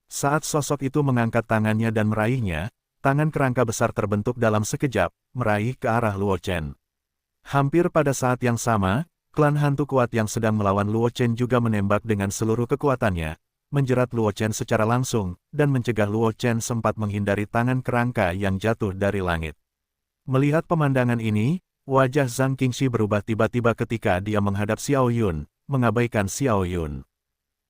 Saat sosok itu mengangkat tangannya dan meraihnya, tangan kerangka besar terbentuk dalam sekejap, meraih ke arah Luo Chen. Hampir pada saat yang sama, klan hantu kuat yang sedang melawan Luo Chen juga menembak dengan seluruh kekuatannya, menjerat Luo Chen secara langsung, dan mencegah Luo Chen sempat menghindari tangan kerangka yang jatuh dari langit. Melihat pemandangan ini, wajah Zhang Qingxi berubah tiba-tiba ketika dia menghadap Xiao Yun, mengabaikan Xiao Yun.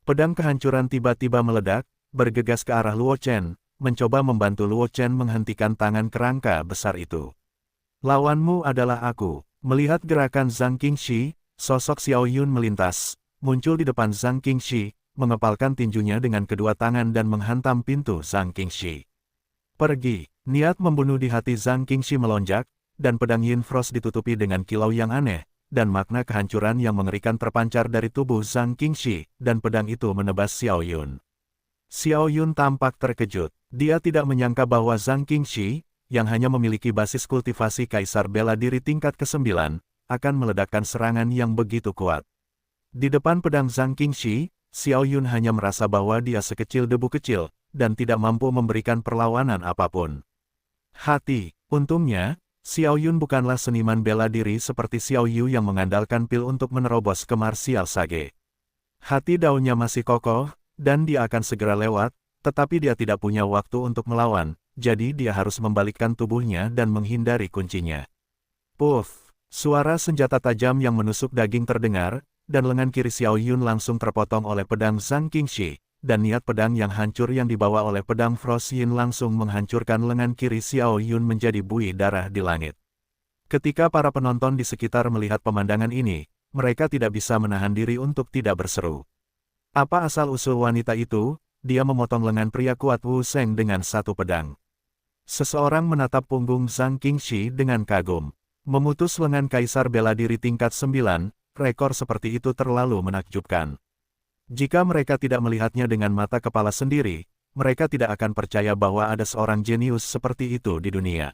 Pedang kehancuran tiba-tiba meledak, bergegas ke arah Luo Chen, mencoba membantu Luo Chen menghentikan tangan kerangka besar itu. "Lawanmu adalah aku." Melihat gerakan Zhang Qingxi, sosok Xiao Yun melintas, muncul di depan Zhang Qingxi, mengepalkan tinjunya dengan kedua tangan dan menghantam pintu Zhang Qingxi. "Pergi!" Niat membunuh di hati Zhang Qingxi melonjak, dan pedang Yin Frost ditutupi dengan kilau yang aneh, dan makna kehancuran yang mengerikan terpancar dari tubuh Zhang Qingxi, dan pedang itu menebas Xiao Yun. Xiao Yun tampak terkejut. Dia tidak menyangka bahwa Zhang Qingxi, yang hanya memiliki basis kultivasi kaisar bela diri tingkat ke-9, akan meledakkan serangan yang begitu kuat. Di depan pedang Zhang Qingxi, Xiao Yun hanya merasa bahwa dia sekecil debu kecil, dan tidak mampu memberikan perlawanan apapun. Hati, untungnya, Xiao Yun bukanlah seniman bela diri seperti Xiao Yu yang mengandalkan pil untuk menerobos ke martial sage. Hati daunnya masih kokoh, dan dia akan segera lewat, tetapi dia tidak punya waktu untuk melawan, jadi dia harus membalikkan tubuhnya dan menghindari kuncinya. Puff! Suara senjata tajam yang menusuk daging terdengar, dan lengan kiri Xiao Yun langsung terpotong oleh pedang Zhang Qingxi, dan niat pedang yang hancur yang dibawa oleh pedang Frost Yin langsung menghancurkan lengan kiri Xiao Yun menjadi buih darah di langit. Ketika para penonton di sekitar melihat pemandangan ini, mereka tidak bisa menahan diri untuk tidak berseru. Apa asal-usul wanita itu? Dia memotong lengan pria kuat Wu Sheng dengan satu pedang. Seseorang menatap punggung Zhang Qingxi dengan kagum. Memutus lengan kaisar bela diri tingkat 9, rekor seperti itu terlalu menakjubkan. Jika mereka tidak melihatnya dengan mata kepala sendiri, mereka tidak akan percaya bahwa ada seorang jenius seperti itu di dunia.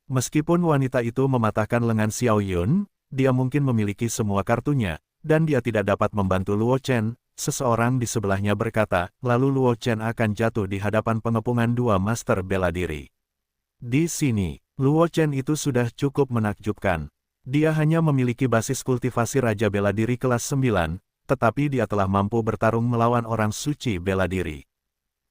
Meskipun wanita itu mematahkan lengan Xiao Yun, dia mungkin memiliki semua kartunya, dan dia tidak dapat membantu Luo Chen. Seseorang di sebelahnya berkata, lalu Luo Chen akan jatuh di hadapan pengepungan dua master bela diri. Di sini, Luo Chen itu sudah cukup menakjubkan. Dia hanya memiliki basis kultivasi Raja Bela Diri kelas 9, tetapi dia telah mampu bertarung melawan orang suci bela diri.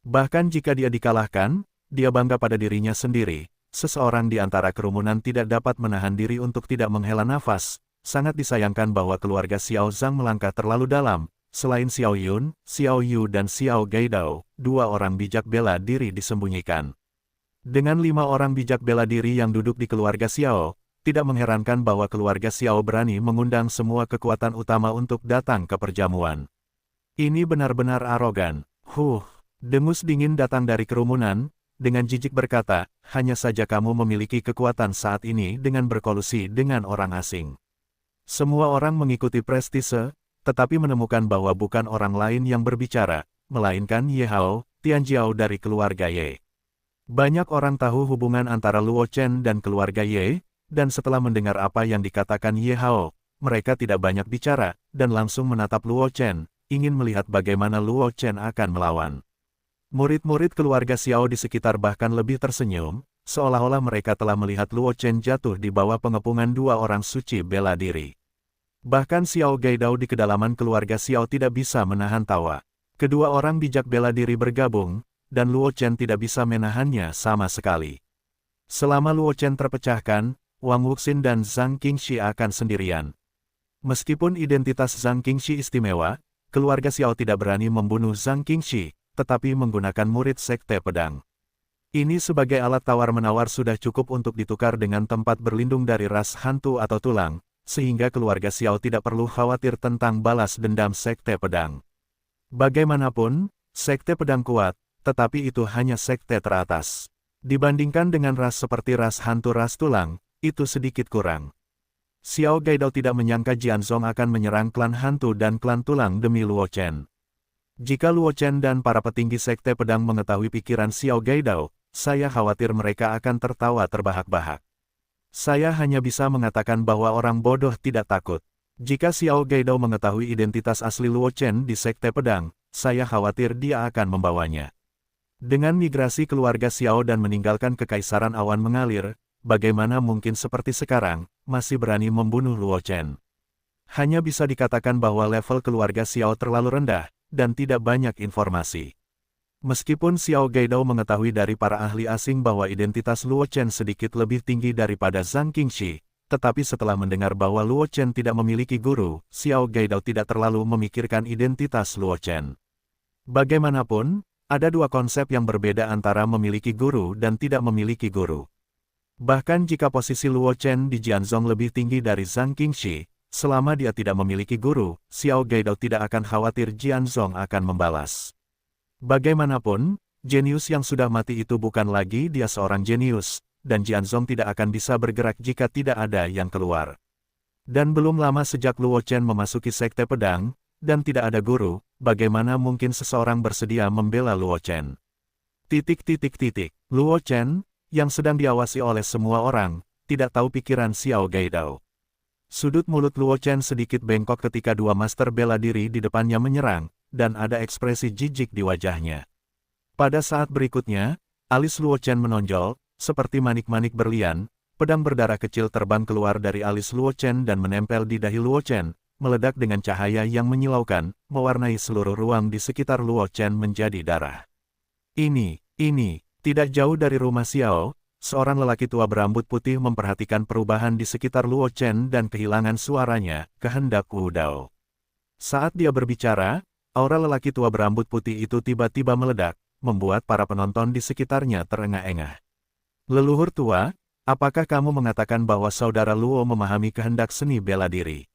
Bahkan jika dia dikalahkan, dia bangga pada dirinya sendiri. Seseorang di antara kerumunan tidak dapat menahan diri untuk tidak menghela nafas. Sangat disayangkan bahwa keluarga Xiao Zhang melangkah terlalu dalam. Selain Xiao Yun, Xiao Yu dan Xiao Gaidao, dua orang bijak bela diri disembunyikan. Dengan 5 orang bijak bela diri yang duduk di keluarga Xiao, tidak mengherankan bahwa keluarga Xiao berani mengundang semua kekuatan utama untuk datang ke perjamuan. Ini benar-benar arogan. Dengus dingin datang dari kerumunan, dengan jijik berkata, hanya saja kamu memiliki kekuatan saat ini dengan berkolusi dengan orang asing. Semua orang mengikuti prestise, tetapi menemukan bahwa bukan orang lain yang berbicara, melainkan Ye Hao, Tianjiao dari keluarga Ye. Banyak orang tahu hubungan antara Luo Chen dan keluarga Ye, dan setelah mendengar apa yang dikatakan Ye Hao, mereka tidak banyak bicara, dan langsung menatap Luo Chen, ingin melihat bagaimana Luo Chen akan melawan. Murid-murid keluarga Xiao di sekitar bahkan lebih tersenyum, seolah-olah mereka telah melihat Luo Chen jatuh di bawah pengepungan dua orang suci bela diri. Bahkan Xiao Gaidao di kedalaman keluarga Xiao tidak bisa menahan tawa. Kedua orang bijak bela diri bergabung, dan Luo Chen tidak bisa menahannya sama sekali. Selama Luo Chen terpecahkan, Wang Wuxin dan Zhang Qingxi akan sendirian. Meskipun identitas Zhang Qingxi istimewa, keluarga Xiao tidak berani membunuh Zhang Qingxi, tetapi menggunakan murid sekte pedang. Ini sebagai alat tawar-menawar sudah cukup untuk ditukar dengan tempat berlindung dari ras hantu atau tulang, sehingga keluarga Xiao tidak perlu khawatir tentang balas dendam sekte pedang. Bagaimanapun, sekte pedang kuat, tetapi itu hanya sekte teratas. Dibandingkan dengan ras seperti ras hantu ras tulang, itu sedikit kurang. Xiao Gaidao tidak menyangka Jianzong akan menyerang klan hantu dan klan tulang demi Luo Chen. Jika Luo Chen dan para petinggi sekte pedang mengetahui pikiran Xiao Gaidao, saya khawatir mereka akan tertawa terbahak-bahak. Saya hanya bisa mengatakan bahwa orang bodoh tidak takut. Jika Xiao Gaidao mengetahui identitas asli Luo Chen di sekte pedang, saya khawatir dia akan membawanya. Dengan migrasi keluarga Xiao dan meninggalkan kekaisaran awan mengalir, bagaimana mungkin seperti sekarang, masih berani membunuh Luo Chen? Hanya bisa dikatakan bahwa level keluarga Xiao terlalu rendah, dan tidak banyak informasi. Meskipun Xiao Gaidao mengetahui dari para ahli asing bahwa identitas Luo Chen sedikit lebih tinggi daripada Zhang Qingxi, tetapi setelah mendengar bahwa Luo Chen tidak memiliki guru, Xiao Gaidao tidak terlalu memikirkan identitas Luo Chen. Bagaimanapun, ada dua konsep yang berbeda antara memiliki guru dan tidak memiliki guru. Bahkan jika posisi Luo Chen di Jianzong lebih tinggi dari Zhang Qingxi, selama dia tidak memiliki guru, Xiao Gaidao tidak akan khawatir Jianzong akan membalas. Bagaimanapun, jenius yang sudah mati itu bukan lagi dia seorang jenius, dan Jianzong tidak akan bisa bergerak jika tidak ada yang keluar. Dan belum lama sejak Luo Chen memasuki Sekte Pedang, dan tidak ada guru, bagaimana mungkin seseorang bersedia membela Luo Chen? Luo Chen, yang sedang diawasi oleh semua orang, tidak tahu pikiran Xiao Gaidao. Sudut mulut Luo Chen sedikit bengkok ketika dua master bela diri di depannya menyerang, dan ada ekspresi jijik di wajahnya. Pada saat berikutnya, alis Luo Chen menonjol, seperti manik-manik berlian, pedang berdarah kecil terbang keluar dari alis Luo Chen dan menempel di dahi Luo Chen, meledak dengan cahaya yang menyilaukan, mewarnai seluruh ruang di sekitar Luo Chen menjadi darah. Ini, tidak jauh dari rumah Xiao, seorang lelaki tua berambut putih memperhatikan perubahan di sekitar Luo Chen dan kehilangan suaranya, kehendak Wu Dao. Saat dia berbicara, aura lelaki tua berambut putih itu tiba-tiba meledak, membuat para penonton di sekitarnya terengah-engah. Leluhur tua, apakah kamu mengatakan bahwa saudara Luo memahami kehendak seni bela diri?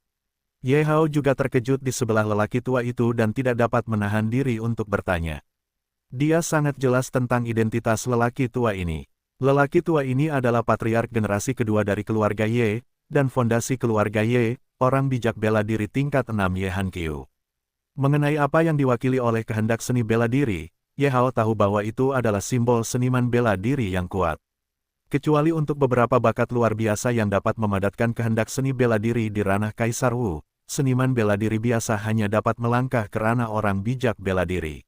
Ye Hao juga terkejut di sebelah lelaki tua itu dan tidak dapat menahan diri untuk bertanya. Dia sangat jelas tentang identitas lelaki tua ini. Lelaki tua ini adalah patriark generasi kedua dari keluarga Ye, dan fondasi keluarga Ye, orang bijak bela diri tingkat 6 Ye Hankyu. Mengenai apa yang diwakili oleh kehendak seni bela diri, Ye Hao tahu bahwa itu adalah simbol seniman bela diri yang kuat. Kecuali untuk beberapa bakat luar biasa yang dapat memadatkan kehendak seni bela diri di ranah Kaisar Wu, seniman bela diri biasa hanya dapat melangkah ke ranah orang bijak bela diri.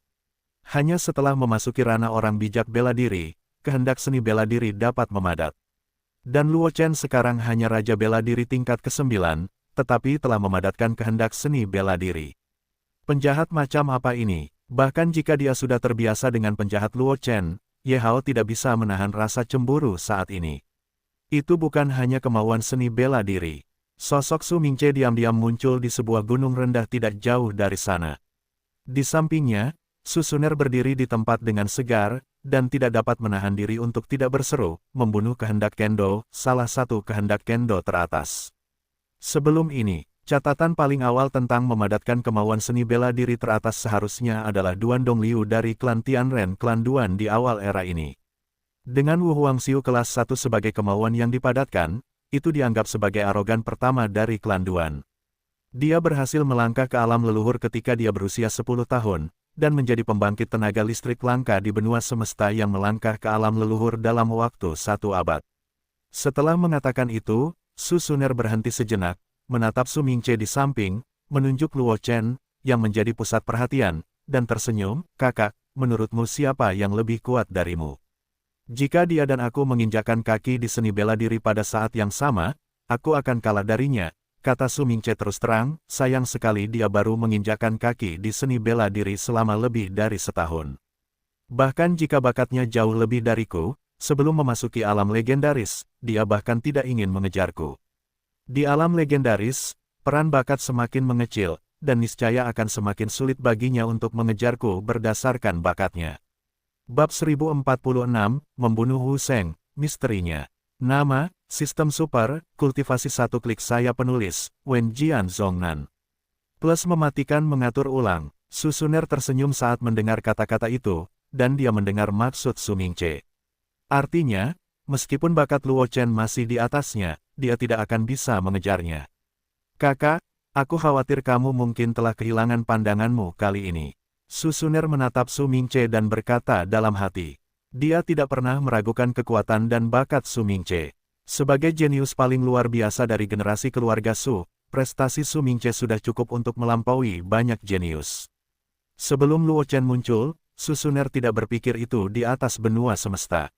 Hanya setelah memasuki ranah orang bijak bela diri, kehendak seni bela diri dapat memadat. Dan Luo Chen sekarang hanya raja bela diri tingkat ke-9, tetapi telah memadatkan kehendak seni bela diri. Penjahat macam apa ini? Bahkan jika dia sudah terbiasa dengan penjahat Luo Chen, Ye Hao tidak bisa menahan rasa cemburu saat ini. Itu bukan hanya kemauan seni bela diri. Sosok Su Mingce diam-diam muncul di sebuah gunung rendah tidak jauh dari sana. Di sampingnya, Su Suner berdiri di tempat dengan segar, dan tidak dapat menahan diri untuk tidak berseru, membunuh kehendak Kendo, salah satu kehendak Kendo teratas. Sebelum ini, catatan paling awal tentang memadatkan kemauan seni bela diri teratas seharusnya adalah Duan Dongliu dari klan Tianren klan Duan di awal era ini. Dengan Wu Huangxiu kelas 1 sebagai kemauan yang dipadatkan, itu dianggap sebagai arogan pertama dari klan Duan. Dia berhasil melangkah ke alam leluhur ketika dia berusia 10 tahun, dan menjadi pembangkit tenaga listrik langka di benua semesta yang melangkah ke alam leluhur dalam waktu 1 abad. Setelah mengatakan itu, Su Suner berhenti sejenak, menatap Su Mingce di samping, menunjuk Luo Chen, yang menjadi pusat perhatian, dan tersenyum, "Kakak, menurutmu siapa yang lebih kuat darimu? Jika dia dan aku menginjakkan kaki di seni bela diri pada saat yang sama, aku akan kalah darinya," kata Su Mingce terus terang. Sayang sekali dia baru menginjakkan kaki di seni bela diri selama lebih dari setahun. Bahkan jika bakatnya jauh lebih dariku, sebelum memasuki alam legendaris, dia bahkan tidak ingin mengejarku. Di alam legendaris, peran bakat semakin mengecil, dan niscaya akan semakin sulit baginya untuk mengejarku berdasarkan bakatnya. Bab 1046, Membunuh Wu Sheng, Misterinya. Nama, Sistem Super, Kultivasi 1 klik saya penulis, Wen Jian Zhongnan. Plus mematikan mengatur ulang. Su Suner tersenyum saat mendengar kata-kata itu, dan dia mendengar maksud Su Mingce. Artinya, meskipun bakat Luo Chen masih di atasnya, dia tidak akan bisa mengejarnya. "Kakak, aku khawatir kamu mungkin telah kehilangan pandanganmu kali ini." Su Suner menatap Su Mingce dan berkata dalam hati. Dia tidak pernah meragukan kekuatan dan bakat Su Mingce. Sebagai jenius paling luar biasa dari generasi keluarga Su, prestasi Su Mingce sudah cukup untuk melampaui banyak jenius. Sebelum Luo Chen muncul, Su Suner tidak berpikir itu di atas benua semesta.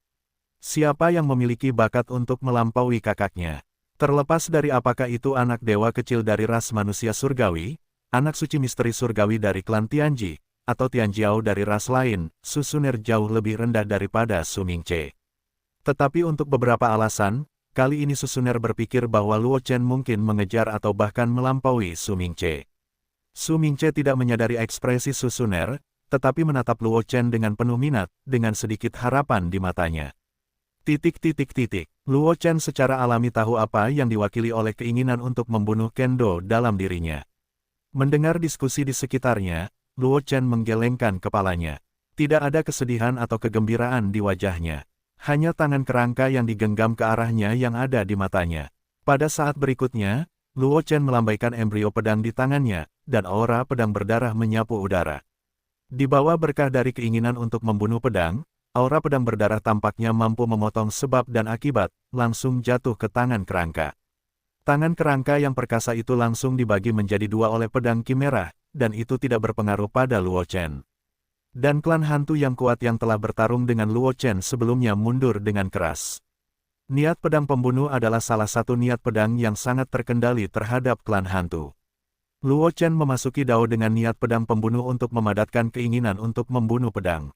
Siapa yang memiliki bakat untuk melampaui kakaknya? Terlepas dari apakah itu anak dewa kecil dari ras manusia surgawi, anak suci misteri surgawi dari klan Tianji, atau Tianjiao dari ras lain, Su Suner jauh lebih rendah daripada Su Mingce. Tetapi untuk beberapa alasan, kali ini Su Suner berpikir bahwa Luo Chen mungkin mengejar atau bahkan melampaui Su Mingce. Su Mingce tidak menyadari ekspresi Su Suner, tetapi menatap Luo Chen dengan penuh minat, dengan sedikit harapan di matanya. Luo Chen secara alami tahu apa yang diwakili oleh keinginan untuk membunuh Kendo dalam dirinya. Mendengar diskusi di sekitarnya, Luo Chen menggelengkan kepalanya. Tidak ada kesedihan atau kegembiraan di wajahnya. Hanya tangan kerangka yang digenggam ke arahnya yang ada di matanya. Pada saat berikutnya, Luo Chen melambaikan embrio pedang di tangannya, dan aura pedang berdarah menyapu udara. Di bawah berkah dari keinginan untuk membunuh pedang, aura pedang berdarah tampaknya mampu memotong sebab dan akibat, langsung jatuh ke tangan kerangka. Tangan kerangka yang perkasa itu langsung dibagi menjadi dua oleh pedang Ki merah, dan itu tidak berpengaruh pada Luo Chen. Dan klan hantu yang kuat yang telah bertarung dengan Luo Chen sebelumnya mundur dengan keras. Niat pedang pembunuh adalah salah satu niat pedang yang sangat terkendali terhadap klan hantu. Luo Chen memasuki Dao dengan niat pedang pembunuh untuk memadatkan keinginan untuk membunuh pedang.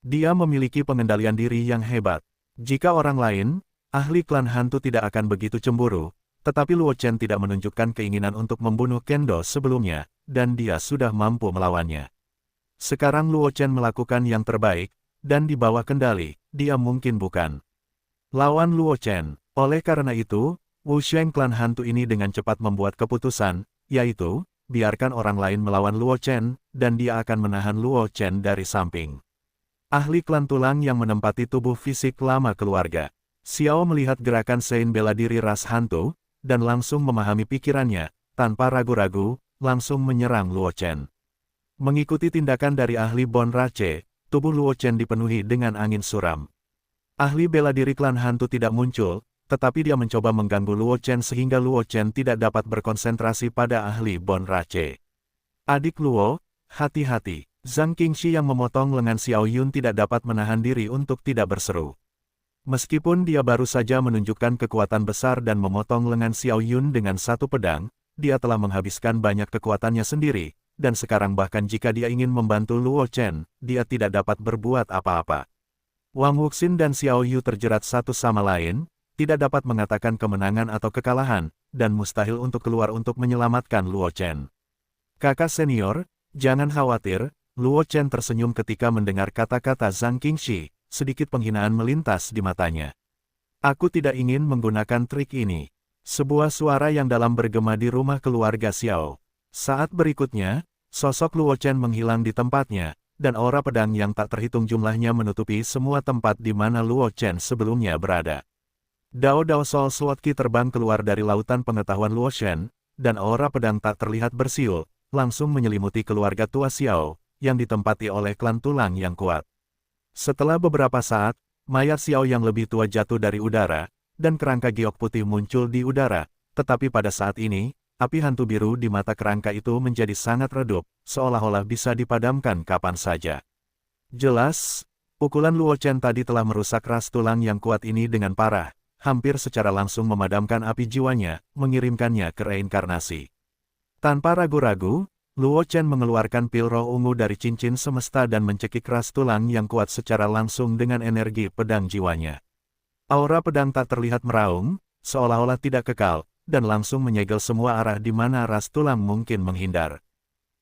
Dia memiliki pengendalian diri yang hebat. Jika orang lain, ahli klan hantu tidak akan begitu cemburu, tetapi Luo Chen tidak menunjukkan keinginan untuk membunuh Kendo sebelumnya, dan dia sudah mampu melawannya. Sekarang Luo Chen melakukan yang terbaik, dan di bawah kendali, dia mungkin bukan lawan Luo Chen. Oleh karena itu, Wu Sheng klan hantu ini dengan cepat membuat keputusan, yaitu, biarkan orang lain melawan Luo Chen, dan dia akan menahan Luo Chen dari samping. Ahli klan tulang yang menempati tubuh fisik lama keluarga. Xiao melihat gerakan Sein bela diri ras hantu, dan langsung memahami pikirannya, tanpa ragu-ragu, langsung menyerang Luo Chen. Mengikuti tindakan dari ahli Bon Rache, tubuh Luo Chen dipenuhi dengan angin suram. Ahli bela diri klan hantu tidak muncul, tetapi dia mencoba mengganggu Luo Chen sehingga Luo Chen tidak dapat berkonsentrasi pada ahli Bon Rache. Adik Luo, hati-hati. Zhang Qingxi yang memotong lengan Xiao Yun tidak dapat menahan diri untuk tidak berseru. Meskipun dia baru saja menunjukkan kekuatan besar dan memotong lengan Xiao Yun dengan satu pedang, dia telah menghabiskan banyak kekuatannya sendiri, dan sekarang bahkan jika dia ingin membantu Luo Chen, dia tidak dapat berbuat apa-apa. Wang Wuxin dan Xiao Yu terjerat satu sama lain, tidak dapat mengatakan kemenangan atau kekalahan, dan mustahil untuk keluar untuk menyelamatkan Luo Chen. Kakak senior, jangan khawatir, Luo Chen tersenyum ketika mendengar kata-kata Zhang Qingxi, sedikit penghinaan melintas di matanya. Aku tidak ingin menggunakan trik ini. Sebuah suara yang dalam bergema di rumah keluarga Xiao. Saat berikutnya, sosok Luo Chen menghilang di tempatnya, dan aura pedang yang tak terhitung jumlahnya menutupi semua tempat di mana Luo Chen sebelumnya berada. Dao Dao Soul Sword Qi terbang keluar dari lautan pengetahuan Luo Chen, dan aura pedang tak terlihat bersiul, langsung menyelimuti keluarga tua Xiao, yang ditempati oleh klan tulang yang kuat. Setelah beberapa saat, mayat Xiao yang lebih tua jatuh dari udara, dan kerangka giok putih muncul di udara, tetapi pada saat ini, api hantu biru di mata kerangka itu menjadi sangat redup, seolah-olah bisa dipadamkan kapan saja. Jelas, pukulan Luo Chen tadi telah merusak ras tulang yang kuat ini dengan parah, hampir secara langsung memadamkan api jiwanya, mengirimkannya ke reinkarnasi. Tanpa ragu-ragu, Luo Chen mengeluarkan pil roh ungu dari cincin semesta dan mencekik ras tulang yang kuat secara langsung dengan energi pedang jiwanya. Aura pedang tak terlihat meraung, seolah-olah tidak kekal, dan langsung menyegel semua arah di mana ras tulang mungkin menghindar.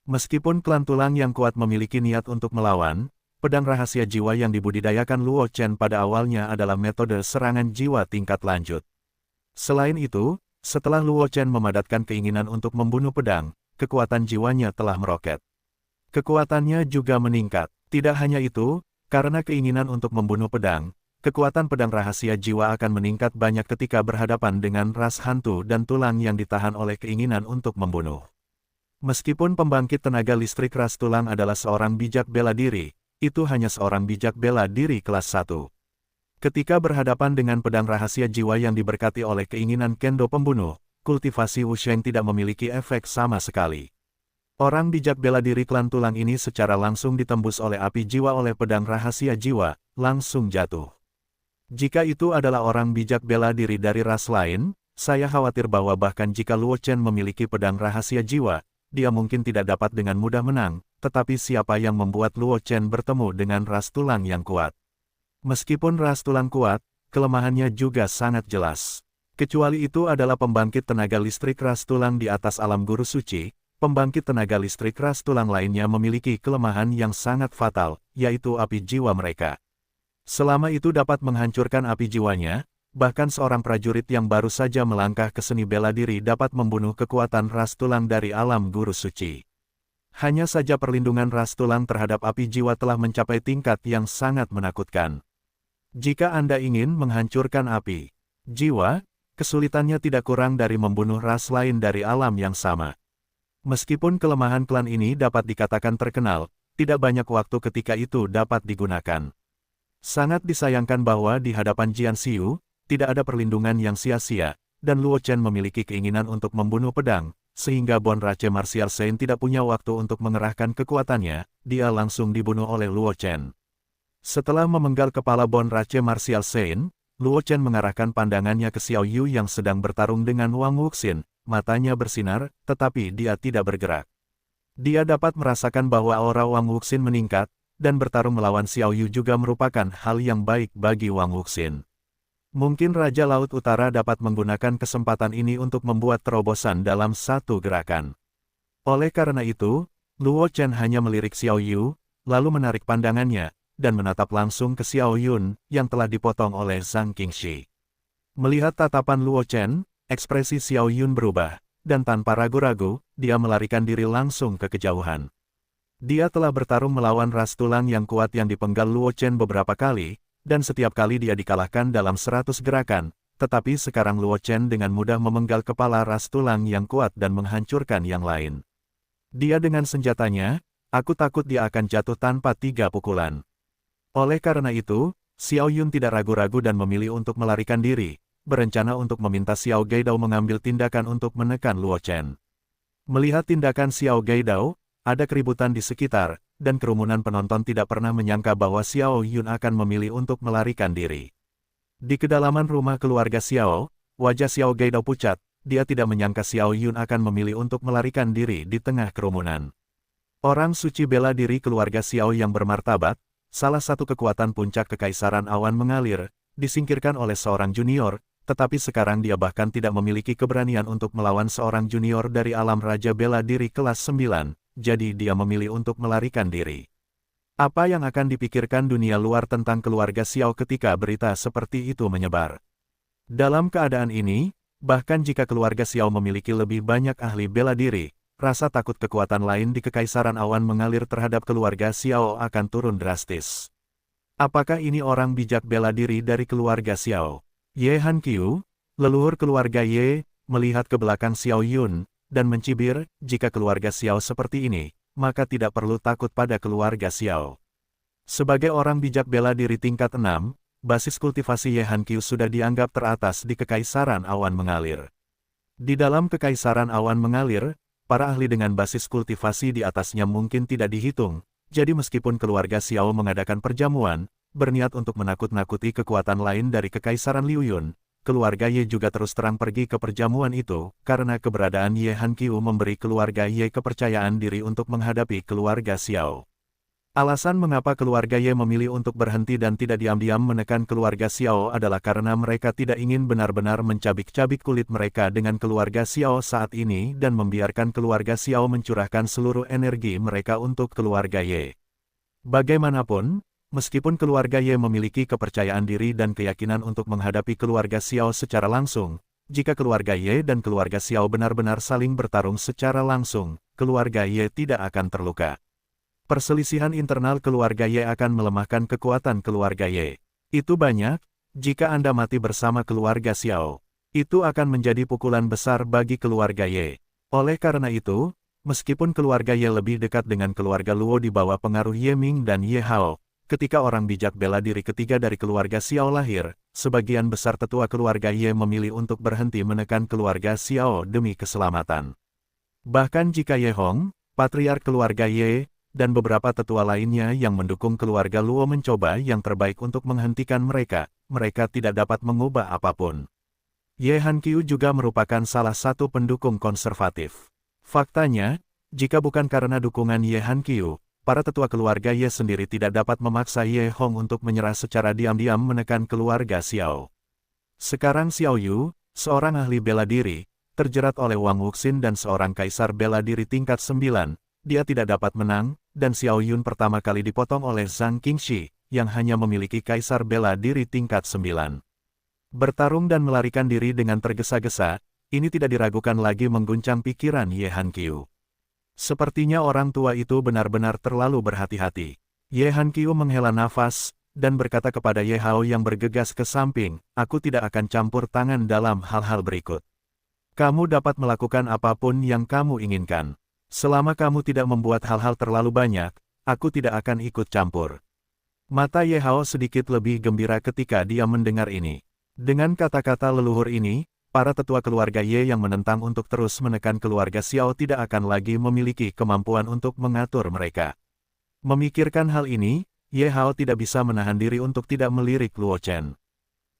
Meskipun klan tulang yang kuat memiliki niat untuk melawan, pedang rahasia jiwa yang dibudidayakan Luo Chen pada awalnya adalah metode serangan jiwa tingkat lanjut. Selain itu, setelah Luo Chen memadatkan keinginan untuk membunuh pedang, kekuatan jiwanya telah meroket. Kekuatannya juga meningkat. Tidak hanya itu, karena keinginan untuk membunuh pedang, kekuatan pedang rahasia jiwa akan meningkat banyak ketika berhadapan dengan ras hantu dan tulang yang ditahan oleh keinginan untuk membunuh. Meskipun pembangkit tenaga listrik ras tulang adalah seorang bijak bela diri, itu hanya seorang bijak bela diri kelas 1. Ketika berhadapan dengan pedang rahasia jiwa yang diberkati oleh keinginan kendo pembunuh, kultivasi Wusheng tidak memiliki efek sama sekali. Orang bijak bela diri klan tulang ini secara langsung ditembus oleh api jiwa oleh pedang rahasia jiwa, langsung jatuh. Jika itu adalah orang bijak bela diri dari ras lain, saya khawatir bahwa bahkan jika Luo Chen memiliki pedang rahasia jiwa, dia mungkin tidak dapat dengan mudah menang, tetapi siapa yang membuat Luo Chen bertemu dengan ras tulang yang kuat? Meskipun ras tulang kuat, kelemahannya juga sangat jelas. Kecuali itu adalah pembangkit tenaga listrik ras tulang di atas alam guru suci, pembangkit tenaga listrik ras tulang lainnya memiliki kelemahan yang sangat fatal, yaitu api jiwa mereka. Selama itu dapat menghancurkan api jiwanya, bahkan seorang prajurit yang baru saja melangkah ke seni bela diri dapat membunuh kekuatan ras tulang dari alam guru suci. Hanya saja perlindungan ras tulang terhadap api jiwa telah mencapai tingkat yang sangat menakutkan. Jika Anda ingin menghancurkan api jiwa, kesulitannya tidak kurang dari membunuh ras lain dari alam yang sama. Meskipun kelemahan klan ini dapat dikatakan terkenal, tidak banyak waktu ketika itu dapat digunakan. Sangat disayangkan bahwa di hadapan Jian Xiu, tidak ada perlindungan yang sia-sia, dan Luo Chen memiliki keinginan untuk membunuh pedang, sehingga Bon Rache Martial Saint tidak punya waktu untuk mengerahkan kekuatannya, dia langsung dibunuh oleh Luo Chen. Setelah memenggal kepala Bon Rache Martial Saint, Luo Chen mengarahkan pandangannya ke Xiao Yu yang sedang bertarung dengan Wang Wuxin, matanya bersinar, tetapi dia tidak bergerak. Dia dapat merasakan bahwa aura Wang Wuxin meningkat, dan bertarung melawan Xiao Yu juga merupakan hal yang baik bagi Wang Wuxin. Mungkin Raja Laut Utara dapat menggunakan kesempatan ini untuk membuat terobosan dalam satu gerakan. Oleh karena itu, Luo Chen hanya melirik Xiao Yu, lalu menarik pandangannya, dan menatap langsung ke Xiao Yun, yang telah dipotong oleh Zhang Qingxi. Melihat tatapan Luo Chen, ekspresi Xiao Yun berubah, dan tanpa ragu-ragu, dia melarikan diri langsung ke kejauhan. Dia telah bertarung melawan ras tulang yang kuat yang dipenggal Luo Chen beberapa kali, dan setiap kali dia dikalahkan dalam 100 gerakan, tetapi sekarang Luo Chen dengan mudah memenggal kepala ras tulang yang kuat dan menghancurkan yang lain. Dia dengan senjatanya, aku takut dia akan jatuh tanpa 3 pukulan. Oleh karena itu, Xiao Yun tidak ragu-ragu dan memilih untuk melarikan diri, berencana untuk meminta Xiao Gaidao mengambil tindakan untuk menekan Luo Chen. Melihat tindakan Xiao Gaidao, ada keributan di sekitar, dan kerumunan penonton tidak pernah menyangka bahwa Xiao Yun akan memilih untuk melarikan diri. Di kedalaman rumah keluarga Xiao, wajah Xiao Gaidao pucat, dia tidak menyangka Xiao Yun akan memilih untuk melarikan diri di tengah kerumunan. Orang suci bela diri keluarga Xiao yang bermartabat, salah satu kekuatan puncak kekaisaran awan mengalir, disingkirkan oleh seorang junior, tetapi sekarang dia bahkan tidak memiliki keberanian untuk melawan seorang junior dari alam raja bela diri kelas 9. Jadi dia memilih untuk melarikan diri. Apa yang akan dipikirkan dunia luar tentang keluarga Xiao ketika berita seperti itu menyebar? Dalam keadaan ini, bahkan jika keluarga Xiao memiliki lebih banyak ahli bela diri, rasa takut kekuatan lain di Kekaisaran Awan mengalir terhadap keluarga Xiao akan turun drastis. Apakah ini orang bijak bela diri dari keluarga Xiao? Ye Hanqiu, leluhur keluarga Ye, melihat ke belakang Xiao Yun, dan mencibir, jika keluarga Xiao seperti ini, maka tidak perlu takut pada keluarga Xiao. Sebagai orang bijak bela diri tingkat 6, basis kultivasi Ye Hanqiu sudah dianggap teratas di Kekaisaran Awan Mengalir. Di dalam Kekaisaran Awan Mengalir, para ahli dengan basis kultivasi di atasnya mungkin tidak dihitung, jadi meskipun keluarga Xiao mengadakan perjamuan, berniat untuk menakut-nakuti kekuatan lain dari Kekaisaran Liu Yun, keluarga Ye juga terus terang pergi ke perjamuan itu, karena keberadaan Ye Hanqiu memberi keluarga Ye kepercayaan diri untuk menghadapi keluarga Xiao. Alasan mengapa keluarga Ye memilih untuk berhenti dan tidak diam-diam menekan keluarga Xiao adalah karena mereka tidak ingin benar-benar mencabik-cabik kulit mereka dengan keluarga Xiao saat ini dan membiarkan keluarga Xiao mencurahkan seluruh energi mereka untuk keluarga Ye. Bagaimanapun, meskipun keluarga Ye memiliki kepercayaan diri dan keyakinan untuk menghadapi keluarga Xiao secara langsung, jika keluarga Ye dan keluarga Xiao benar-benar saling bertarung secara langsung, keluarga Ye tidak akan terluka. Perselisihan internal keluarga Ye akan melemahkan kekuatan keluarga Ye. Itu banyak, jika Anda mati bersama keluarga Xiao, itu akan menjadi pukulan besar bagi keluarga Ye. Oleh karena itu, meskipun keluarga Ye lebih dekat dengan keluarga Luo di bawah pengaruh Ye Ming dan Ye Hao, ketika orang bijak bela diri ketiga dari keluarga Xiao lahir, sebagian besar tetua keluarga Ye memilih untuk berhenti menekan keluarga Xiao demi keselamatan. Bahkan jika Ye Hong, patriark keluarga Ye, dan beberapa tetua lainnya yang mendukung keluarga Luo mencoba yang terbaik untuk menghentikan mereka, mereka tidak dapat mengubah apapun. Ye Hanqiu juga merupakan salah satu pendukung konservatif. Faktanya, jika bukan karena dukungan Ye Hanqiu, para tetua keluarga Ye sendiri tidak dapat memaksa Ye Hong untuk menyerah secara diam-diam menekan keluarga Xiao. Sekarang Xiao Yu, seorang ahli bela diri, terjerat oleh Wang Wuxin dan seorang kaisar bela diri tingkat 9, dia tidak dapat menang, dan Xiao Yun pertama kali dipotong oleh Zhang Qingxi, yang hanya memiliki kaisar bela diri tingkat 9. Bertarung dan melarikan diri dengan tergesa-gesa, ini tidak diragukan lagi mengguncang pikiran Ye Hanqiu. Sepertinya orang tua itu benar-benar terlalu berhati-hati. Ye Hanqiu menghela nafas, dan berkata kepada Ye Hao yang bergegas ke samping, "Aku tidak akan campur tangan dalam hal-hal berikut. Kamu dapat melakukan apapun yang kamu inginkan. Selama kamu tidak membuat hal-hal terlalu banyak, aku tidak akan ikut campur." Mata Ye Hao sedikit lebih gembira ketika dia mendengar ini. Dengan kata-kata leluhur ini, para tetua keluarga Ye yang menentang untuk terus menekan keluarga Xiao tidak akan lagi memiliki kemampuan untuk mengatur mereka. Memikirkan hal ini, Ye Hao tidak bisa menahan diri untuk tidak melirik Luo Chen.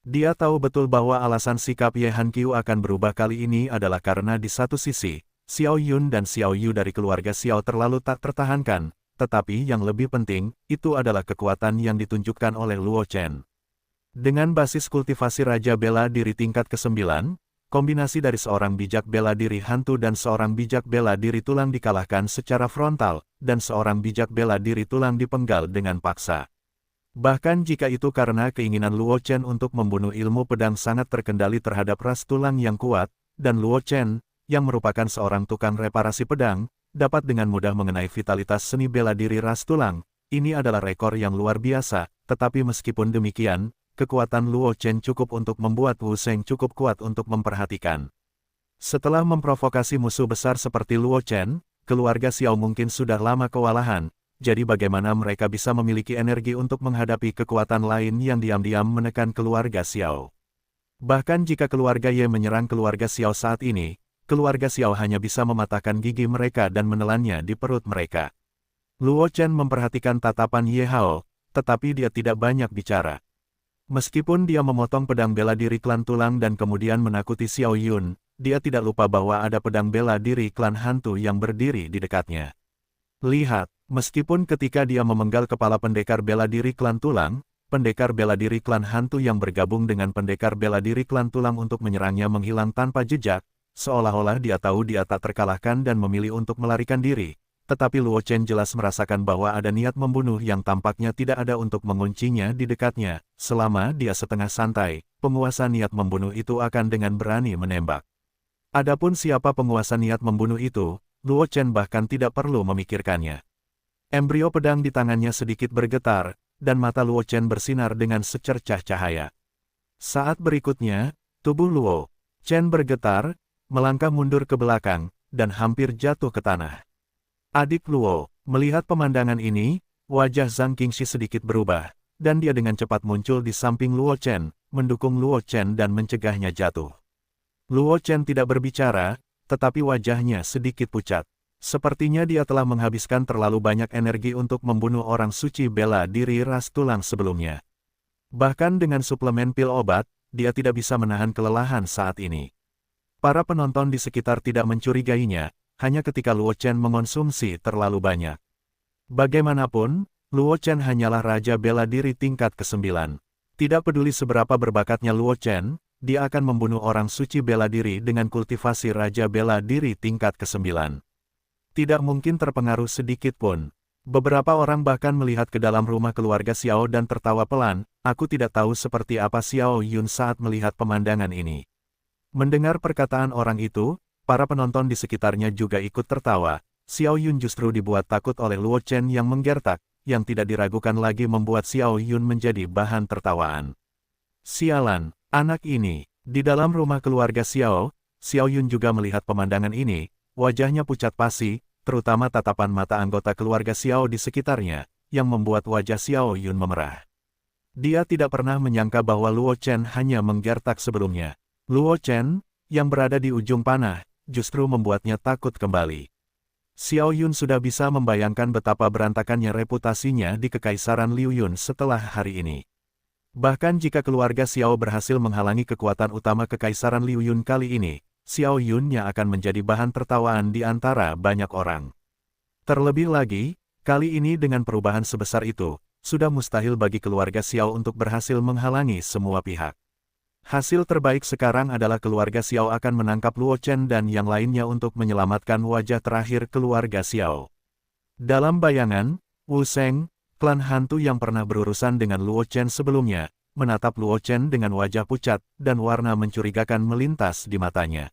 Dia tahu betul bahwa alasan sikap Ye Hanqiu akan berubah kali ini adalah karena di satu sisi, Xiao Yun dan Xiao Yu dari keluarga Xiao terlalu tak tertahankan, tetapi yang lebih penting, itu adalah kekuatan yang ditunjukkan oleh Luo Chen. Dengan basis kultivasi Raja Bela Diri tingkat ke-9, kombinasi dari seorang bijak bela diri hantu dan seorang bijak bela diri tulang dikalahkan secara frontal, dan seorang bijak bela diri tulang dipenggal dengan paksa. Bahkan jika itu karena keinginan Luo Chen untuk membunuh ilmu pedang sangat terkendali terhadap ras tulang yang kuat, dan Luo Chen, yang merupakan seorang tukang reparasi pedang, dapat dengan mudah mengenai vitalitas seni bela diri ras tulang. Ini adalah rekor yang luar biasa, tetapi meskipun demikian, kekuatan Luo Chen cukup untuk membuat Wu Sheng cukup kuat untuk memperhatikan. Setelah memprovokasi musuh besar seperti Luo Chen, keluarga Xiao mungkin sudah lama kewalahan, jadi bagaimana mereka bisa memiliki energi untuk menghadapi kekuatan lain yang diam-diam menekan keluarga Xiao. Bahkan jika keluarga Ye menyerang keluarga Xiao saat ini, keluarga Xiao hanya bisa mematahkan gigi mereka dan menelannya di perut mereka. Luo Chen memperhatikan tatapan Ye Hao, tetapi dia tidak banyak bicara. Meskipun dia memotong pedang bela diri klan tulang dan kemudian menakuti Xiao Yun, dia tidak lupa bahwa ada pedang bela diri klan hantu yang berdiri di dekatnya. Lihat, meskipun ketika dia memenggal kepala pendekar bela diri klan tulang, pendekar bela diri klan hantu yang bergabung dengan pendekar bela diri klan tulang untuk menyerangnya menghilang tanpa jejak, seolah-olah dia tahu dia tak terkalahkan dan memilih untuk melarikan diri. Tetapi Luo Chen jelas merasakan bahwa ada niat membunuh yang tampaknya tidak ada untuk menguncinya di dekatnya. Selama dia setengah santai, penguasa niat membunuh itu akan dengan berani menembak. Adapun siapa penguasa niat membunuh itu, Luo Chen bahkan tidak perlu memikirkannya. Embrio pedang di tangannya sedikit bergetar, dan mata Luo Chen bersinar dengan secercah cahaya. Saat berikutnya, tubuh Luo Chen bergetar, melangkah mundur ke belakang, dan hampir jatuh ke tanah. Adik Luo, melihat pemandangan ini, wajah Zhang Qingxi sedikit berubah, dan dia dengan cepat muncul di samping Luo Chen, mendukung Luo Chen dan mencegahnya jatuh. Luo Chen tidak berbicara, tetapi wajahnya sedikit pucat. Sepertinya dia telah menghabiskan terlalu banyak energi untuk membunuh orang suci bela diri ras tulang sebelumnya. Bahkan dengan suplemen pil obat, dia tidak bisa menahan kelelahan saat ini. Para penonton di sekitar tidak mencurigainya, hanya ketika Luo Chen mengonsumsi terlalu banyak. Bagaimanapun, Luo Chen hanyalah raja bela diri tingkat ke-9. Tidak peduli seberapa berbakatnya Luo Chen, dia akan membunuh orang suci bela diri dengan kultivasi raja bela diri tingkat ke-9. Tidak mungkin terpengaruh sedikit pun. Beberapa orang bahkan melihat ke dalam rumah keluarga Xiao dan tertawa pelan. Aku tidak tahu seperti apa Xiao Yun saat melihat pemandangan ini. Mendengar perkataan orang itu, para penonton di sekitarnya juga ikut tertawa. Xiao Yun justru dibuat takut oleh Luo Chen yang menggertak, yang tidak diragukan lagi membuat Xiao Yun menjadi bahan tertawaan. Sialan, anak ini. Di dalam rumah keluarga Xiao, Xiao Yun juga melihat pemandangan ini, wajahnya pucat pasi, terutama tatapan mata anggota keluarga Xiao di sekitarnya, yang membuat wajah Xiao Yun memerah. Dia tidak pernah menyangka bahwa Luo Chen hanya menggertak sebelumnya. Luo Chen, yang berada di ujung panah, justru membuatnya takut kembali. Xiao Yun sudah bisa membayangkan betapa berantakannya reputasinya di Kekaisaran Liu Yun setelah hari ini. Bahkan jika keluarga Xiao berhasil menghalangi kekuatan utama Kekaisaran Liu Yun kali ini, Xiao Yunnya akan menjadi bahan tertawaan di antara banyak orang. Terlebih lagi, kali ini dengan perubahan sebesar itu, sudah mustahil bagi keluarga Xiao untuk berhasil menghalangi semua pihak. Hasil terbaik sekarang adalah keluarga Xiao akan menangkap Luo Chen dan yang lainnya untuk menyelamatkan wajah terakhir keluarga Xiao. Dalam bayangan, Wu Sheng, klan hantu yang pernah berurusan dengan Luo Chen sebelumnya, menatap Luo Chen dengan wajah pucat dan warna mencurigakan melintas di matanya.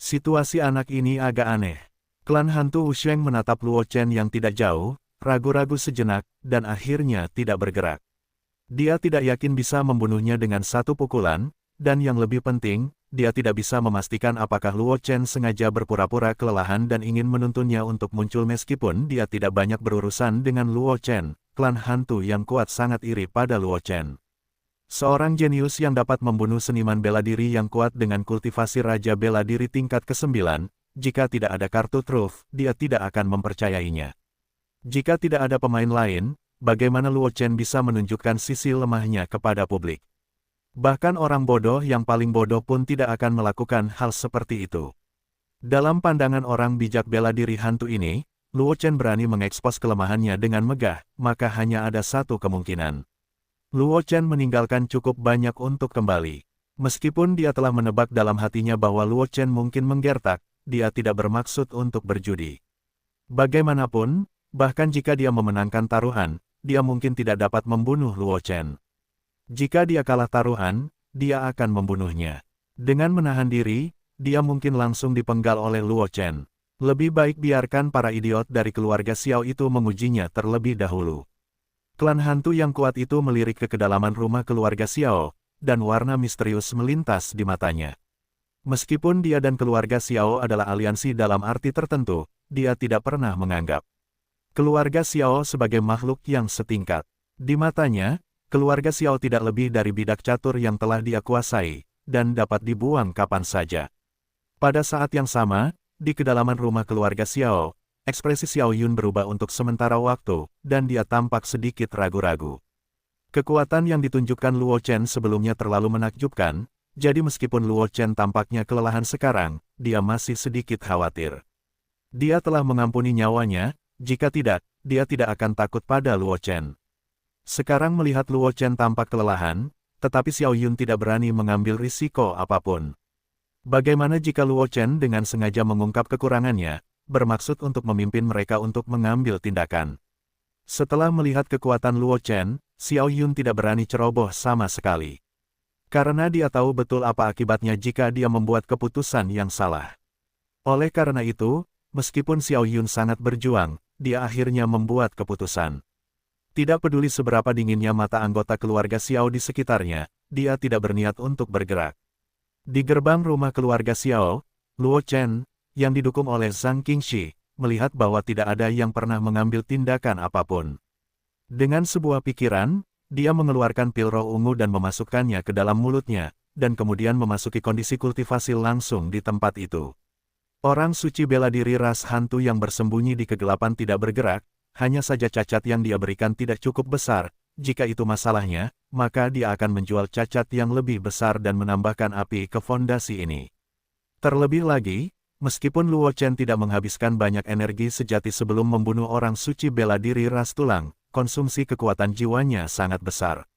Situasi anak ini agak aneh. Klan hantu Wu Sheng menatap Luo Chen yang tidak jauh, ragu-ragu sejenak, dan akhirnya tidak bergerak. Dia tidak yakin bisa membunuhnya dengan satu pukulan, dan yang lebih penting, dia tidak bisa memastikan apakah Luo Chen sengaja berpura-pura kelelahan dan ingin menuntunnya untuk muncul meskipun dia tidak banyak berurusan dengan Luo Chen. Klan hantu yang kuat sangat iri pada Luo Chen. Seorang jenius yang dapat membunuh seniman bela diri yang kuat dengan kultivasi Raja Bela Diri tingkat ke-9, jika tidak ada kartu truf, dia tidak akan mempercayainya. Jika tidak ada pemain lain, bagaimana Luo Chen bisa menunjukkan sisi lemahnya kepada publik? Bahkan orang bodoh yang paling bodoh pun tidak akan melakukan hal seperti itu. Dalam pandangan orang bijak bela diri hantu ini, Luo Chen berani mengekspos kelemahannya dengan megah, maka hanya ada satu kemungkinan. Luo Chen meninggalkan cukup banyak untuk kembali. Meskipun dia telah menebak dalam hatinya bahwa Luo Chen mungkin menggertak, dia tidak bermaksud untuk berjudi. Bagaimanapun, bahkan jika dia memenangkan taruhan, dia mungkin tidak dapat membunuh Luo Chen. Jika dia kalah taruhan, dia akan membunuhnya. Dengan menahan diri, dia mungkin langsung dipenggal oleh Luo Chen. Lebih baik biarkan para idiot dari keluarga Xiao itu mengujinya terlebih dahulu. Klan hantu yang kuat itu melirik ke kedalaman rumah keluarga Xiao, dan warna misterius melintas di matanya. Meskipun dia dan keluarga Xiao adalah aliansi dalam arti tertentu, dia tidak pernah menganggap keluarga Xiao sebagai makhluk yang setingkat. Di matanya, keluarga Xiao tidak lebih dari bidak catur yang telah dia kuasai, dan dapat dibuang kapan saja. Pada saat yang sama, di kedalaman rumah keluarga Xiao, ekspresi Xiao Yun berubah untuk sementara waktu, dan dia tampak sedikit ragu-ragu. Kekuatan yang ditunjukkan Luo Chen sebelumnya terlalu menakjubkan, jadi meskipun Luo Chen tampaknya kelelahan sekarang, dia masih sedikit khawatir. Dia telah mengampuni nyawanya, jika tidak, dia tidak akan takut pada Luo Chen. Sekarang melihat Luo Chen tampak kelelahan, tetapi Xiao Yun tidak berani mengambil risiko apapun. Bagaimana jika Luo Chen dengan sengaja mengungkap kekurangannya, bermaksud untuk memimpin mereka untuk mengambil tindakan? Setelah melihat kekuatan Luo Chen, Xiao Yun tidak berani ceroboh sama sekali. Karena dia tahu betul apa akibatnya jika dia membuat keputusan yang salah. Oleh karena itu, meskipun Xiao Yun sangat berjuang, dia akhirnya membuat keputusan. Tidak peduli seberapa dinginnya mata anggota keluarga Xiao di sekitarnya, dia tidak berniat untuk bergerak. Di gerbang rumah keluarga Xiao, Luo Chen, yang didukung oleh Zhang Qingxi, melihat bahwa tidak ada yang pernah mengambil tindakan apapun. Dengan sebuah pikiran, dia mengeluarkan pil roh ungu dan memasukkannya ke dalam mulutnya, dan kemudian memasuki kondisi kultivasi langsung di tempat itu. Orang suci bela diri ras hantu yang bersembunyi di kegelapan tidak bergerak, hanya saja cacat yang dia berikan tidak cukup besar. Jika itu masalahnya, maka dia akan menjual cacat yang lebih besar dan menambahkan api ke fondasi ini. Terlebih lagi, meskipun Luo Chen tidak menghabiskan banyak energi sejati sebelum membunuh orang suci bela diri ras tulang, konsumsi kekuatan jiwanya sangat besar.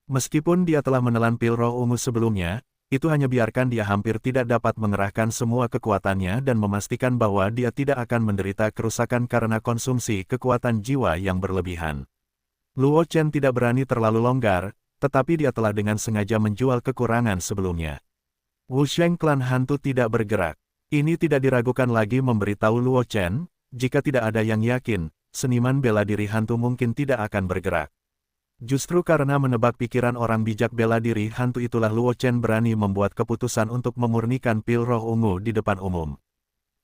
Meskipun dia telah menelan pil roh ungu sebelumnya, itu hanya biarkan dia hampir tidak dapat mengerahkan semua kekuatannya dan memastikan bahwa dia tidak akan menderita kerusakan karena konsumsi kekuatan jiwa yang berlebihan. Luo Chen tidak berani terlalu longgar, tetapi dia telah dengan sengaja menjual kekurangan sebelumnya. Wusheng klan hantu tidak bergerak. Ini tidak diragukan lagi memberitahu Luo Chen, jika tidak ada yang yakin, seniman bela diri hantu mungkin tidak akan bergerak. Justru karena menebak pikiran orang bijak bela diri hantu itulah Luo Chen berani membuat keputusan untuk memurnikan pil roh ungu di depan umum.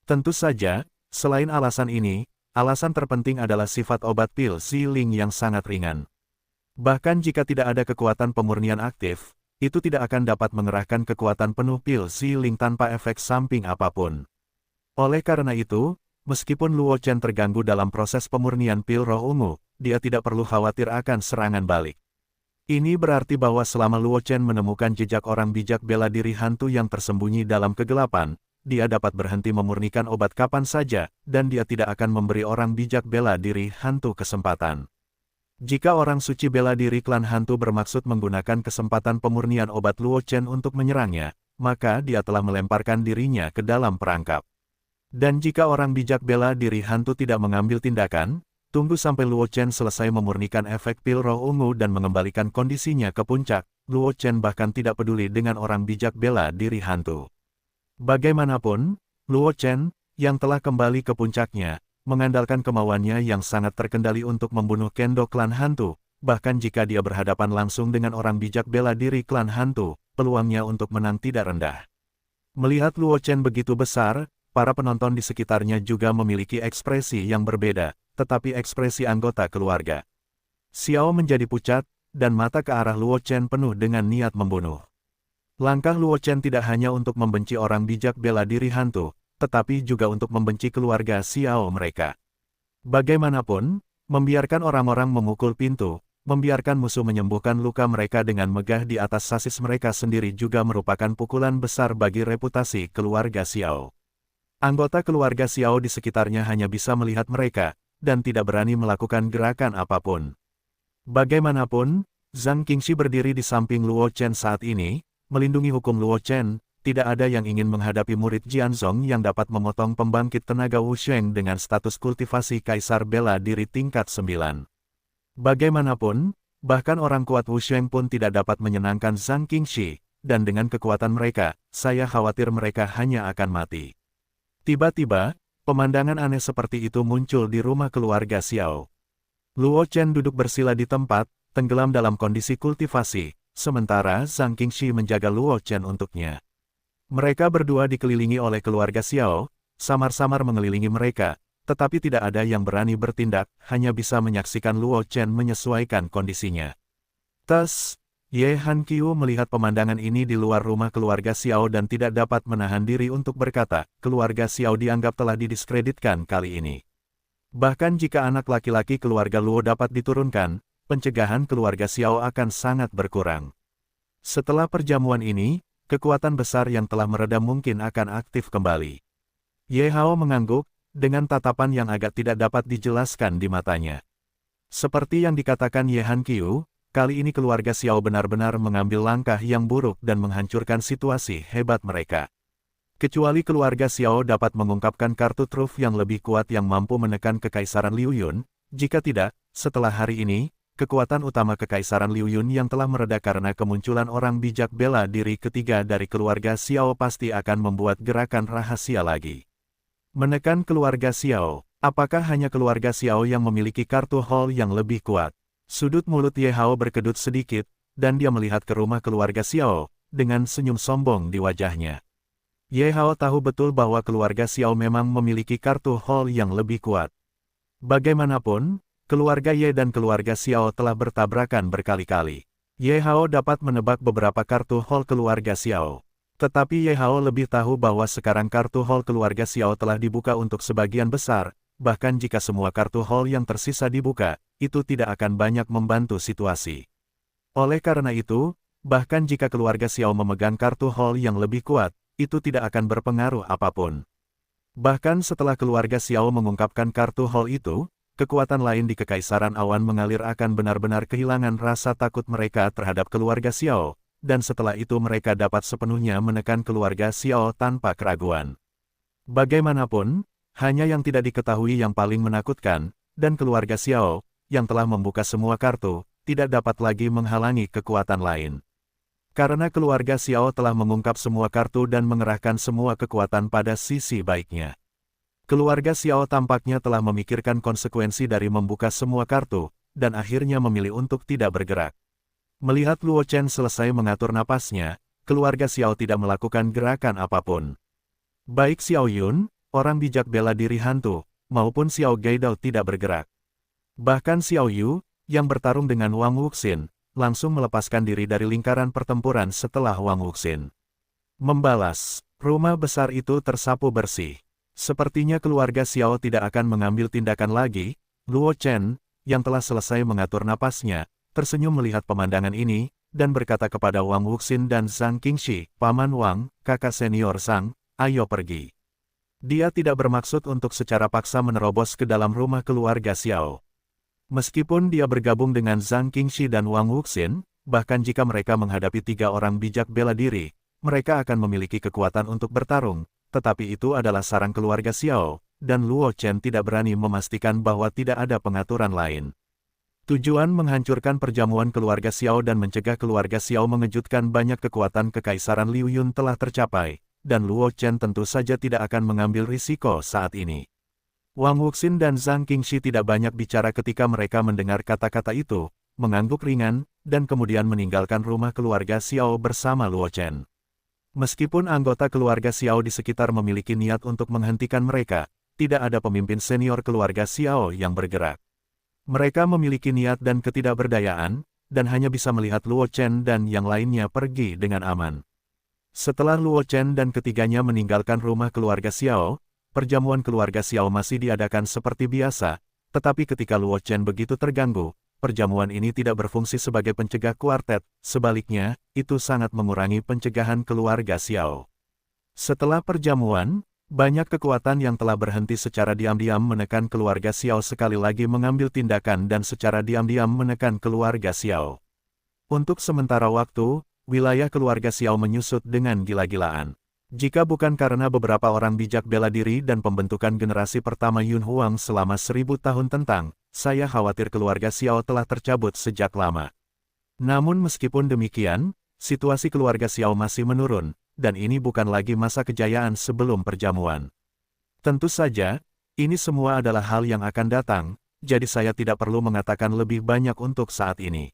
Tentu saja, selain alasan ini, alasan terpenting adalah sifat obat pil Xiling yang sangat ringan. Bahkan jika tidak ada kekuatan pemurnian aktif, itu tidak akan dapat mengerahkan kekuatan penuh pil Xiling tanpa efek samping apapun. Oleh karena itu, meskipun Luo Chen terganggu dalam proses pemurnian pil roh ungu, dia tidak perlu khawatir akan serangan balik. Ini berarti bahwa selama Luo Chen menemukan jejak orang bijak bela diri hantu yang tersembunyi dalam kegelapan, dia dapat berhenti memurnikan obat kapan saja, dan dia tidak akan memberi orang bijak bela diri hantu kesempatan. Jika orang suci bela diri klan hantu bermaksud menggunakan kesempatan pemurnian obat Luo Chen untuk menyerangnya, maka dia telah melemparkan dirinya ke dalam perangkap. Dan jika orang bijak bela diri hantu tidak mengambil tindakan, tunggu sampai Luo Chen selesai memurnikan efek pil roh ungu dan mengembalikan kondisinya ke puncak. Luo Chen bahkan tidak peduli dengan orang bijak bela diri hantu. Bagaimanapun, Luo Chen, yang telah kembali ke puncaknya, mengandalkan kemauannya yang sangat terkendali untuk membunuh Kendo klan hantu, bahkan jika dia berhadapan langsung dengan orang bijak bela diri klan hantu, peluangnya untuk menang tidak rendah. Melihat Luo Chen begitu besar, para penonton di sekitarnya juga memiliki ekspresi yang berbeda, tetapi ekspresi anggota keluarga Xiao menjadi pucat, dan mata ke arah Luo Chen penuh dengan niat membunuh. Langkah Luo Chen tidak hanya untuk membenci orang bijak bela diri hantu, tetapi juga untuk membenci keluarga Xiao mereka. Bagaimanapun, membiarkan orang-orang memukul pintu, membiarkan musuh menyembuhkan luka mereka dengan megah di atas sasis mereka sendiri juga merupakan pukulan besar bagi reputasi keluarga Xiao. Anggota keluarga Xiao di sekitarnya hanya bisa melihat mereka, dan tidak berani melakukan gerakan apapun. Bagaimanapun, Zhang Qingxi berdiri di samping Luo Chen saat ini, melindungi hukum Luo Chen. Tidak ada yang ingin menghadapi murid Jianzong yang dapat memotong pembangkit tenaga Wusheng dengan status kultivasi kaisar bela diri tingkat 9. Bagaimanapun, bahkan orang kuat Wusheng pun tidak dapat menyenangkan Zhang Qingxi, dan dengan kekuatan mereka, saya khawatir mereka hanya akan mati. Tiba-tiba, pemandangan aneh seperti itu muncul di rumah keluarga Xiao. Luo Chen duduk bersila di tempat, tenggelam dalam kondisi kultivasi, sementara Zhang Qingxi menjaga Luo Chen untuknya. Mereka berdua dikelilingi oleh keluarga Xiao, samar-samar mengelilingi mereka, tetapi tidak ada yang berani bertindak, hanya bisa menyaksikan Luo Chen menyesuaikan kondisinya. Tas, Ye Hanqiu melihat pemandangan ini di luar rumah keluarga Xiao dan tidak dapat menahan diri untuk berkata, keluarga Xiao dianggap telah didiskreditkan kali ini. Bahkan jika anak laki-laki keluarga Luo dapat diturunkan, pencegahan keluarga Xiao akan sangat berkurang. Setelah perjamuan ini, kekuatan besar yang telah mereda mungkin akan aktif kembali. Ye Hao mengangguk, dengan tatapan yang agak tidak dapat dijelaskan di matanya. Seperti yang dikatakan Ye Hanqiu, kali ini keluarga Xiao benar-benar mengambil langkah yang buruk dan menghancurkan situasi hebat mereka. Kecuali keluarga Xiao dapat mengungkapkan kartu truf yang lebih kuat yang mampu menekan kekaisaran Liu Yun, jika tidak, setelah hari ini, kekuatan utama kekaisaran Liu Yun yang telah mereda karena kemunculan orang bijak bela diri ketiga dari keluarga Xiao pasti akan membuat gerakan rahasia lagi. Menekan keluarga Xiao, apakah hanya keluarga Xiao yang memiliki kartu hall yang lebih kuat? Sudut mulut Ye Hao berkedut sedikit, dan dia melihat ke rumah keluarga Xiao, dengan senyum sombong di wajahnya. Ye Hao tahu betul bahwa keluarga Xiao memang memiliki kartu hall yang lebih kuat. Bagaimanapun, keluarga Ye dan keluarga Xiao telah bertabrakan berkali-kali. Ye Hao dapat menebak beberapa kartu hall keluarga Xiao. Tetapi Ye Hao lebih tahu bahwa sekarang kartu hall keluarga Xiao telah dibuka untuk sebagian besar, bahkan jika semua kartu hall yang tersisa dibuka, itu tidak akan banyak membantu situasi. Oleh karena itu, bahkan jika keluarga Xiao memegang kartu hall yang lebih kuat, itu tidak akan berpengaruh apapun. Bahkan setelah keluarga Xiao mengungkapkan kartu hall itu, kekuatan lain di Kekaisaran Awan mengalir akan benar-benar kehilangan rasa takut mereka terhadap keluarga Xiao, dan setelah itu mereka dapat sepenuhnya menekan keluarga Xiao tanpa keraguan. Bagaimanapun, hanya yang tidak diketahui yang paling menakutkan, dan keluarga Xiao, yang telah membuka semua kartu, tidak dapat lagi menghalangi kekuatan lain. Karena keluarga Xiao telah mengungkap semua kartu dan mengerahkan semua kekuatan pada sisi baiknya. Keluarga Xiao tampaknya telah memikirkan konsekuensi dari membuka semua kartu, dan akhirnya memilih untuk tidak bergerak. Melihat Luo Chen selesai mengatur napasnya, keluarga Xiao tidak melakukan gerakan apapun. Baik Xiao Yun, orang bijak bela diri hantu, maupun Xiao Gaidao tidak bergerak. Bahkan Xiao Yu, yang bertarung dengan Wang Wuxin, langsung melepaskan diri dari lingkaran pertempuran setelah Wang Wuxin membalas. Rumah besar itu tersapu bersih. Sepertinya keluarga Xiao tidak akan mengambil tindakan lagi. Luo Chen, yang telah selesai mengatur napasnya, tersenyum melihat pemandangan ini, dan berkata kepada Wang Wuxin dan Zhang Qingxi, Paman Wang, kakak senior Zhang, ayo pergi. Dia tidak bermaksud untuk secara paksa menerobos ke dalam rumah keluarga Xiao. Meskipun dia bergabung dengan Zhang Qingxi dan Wang Wuxin, bahkan jika mereka menghadapi 3 orang bijak bela diri, mereka akan memiliki kekuatan untuk bertarung. Tetapi itu adalah sarang keluarga Xiao, dan Luo Chen tidak berani memastikan bahwa tidak ada pengaturan lain. Tujuan menghancurkan perjamuan keluarga Xiao dan mencegah keluarga Xiao mengejutkan banyak kekuatan kekaisaran Liu Yun telah tercapai, dan Luo Chen tentu saja tidak akan mengambil risiko saat ini. Wang Wuxin dan Zhang Qingxi tidak banyak bicara ketika mereka mendengar kata-kata itu, mengangguk ringan, dan kemudian meninggalkan rumah keluarga Xiao bersama Luo Chen. Meskipun anggota keluarga Xiao di sekitar memiliki niat untuk menghentikan mereka, tidak ada pemimpin senior keluarga Xiao yang bergerak. Mereka memiliki niat dan ketidakberdayaan, dan hanya bisa melihat Luo Chen dan yang lainnya pergi dengan aman. Setelah Luo Chen dan ketiganya meninggalkan rumah keluarga Xiao, perjamuan keluarga Xiao masih diadakan seperti biasa, tetapi ketika Luo Chen begitu terganggu, perjamuan ini tidak berfungsi sebagai pencegah kuartet, sebaliknya, itu sangat mengurangi pencegahan keluarga Xiao. Setelah perjamuan, banyak kekuatan yang telah berhenti secara diam-diam menekan keluarga Xiao sekali lagi mengambil tindakan dan secara diam-diam menekan keluarga Xiao. Untuk sementara waktu, wilayah keluarga Xiao menyusut dengan gila-gilaan. Jika bukan karena beberapa orang bijak bela diri dan pembentukan generasi pertama Yun Huang selama 1000 tahun tentang, saya khawatir keluarga Xiao telah tercabut sejak lama. Namun meskipun demikian, situasi keluarga Xiao masih menurun, dan ini bukan lagi masa kejayaan sebelum perjamuan. Tentu saja, ini semua adalah hal yang akan datang, jadi saya tidak perlu mengatakan lebih banyak untuk saat ini.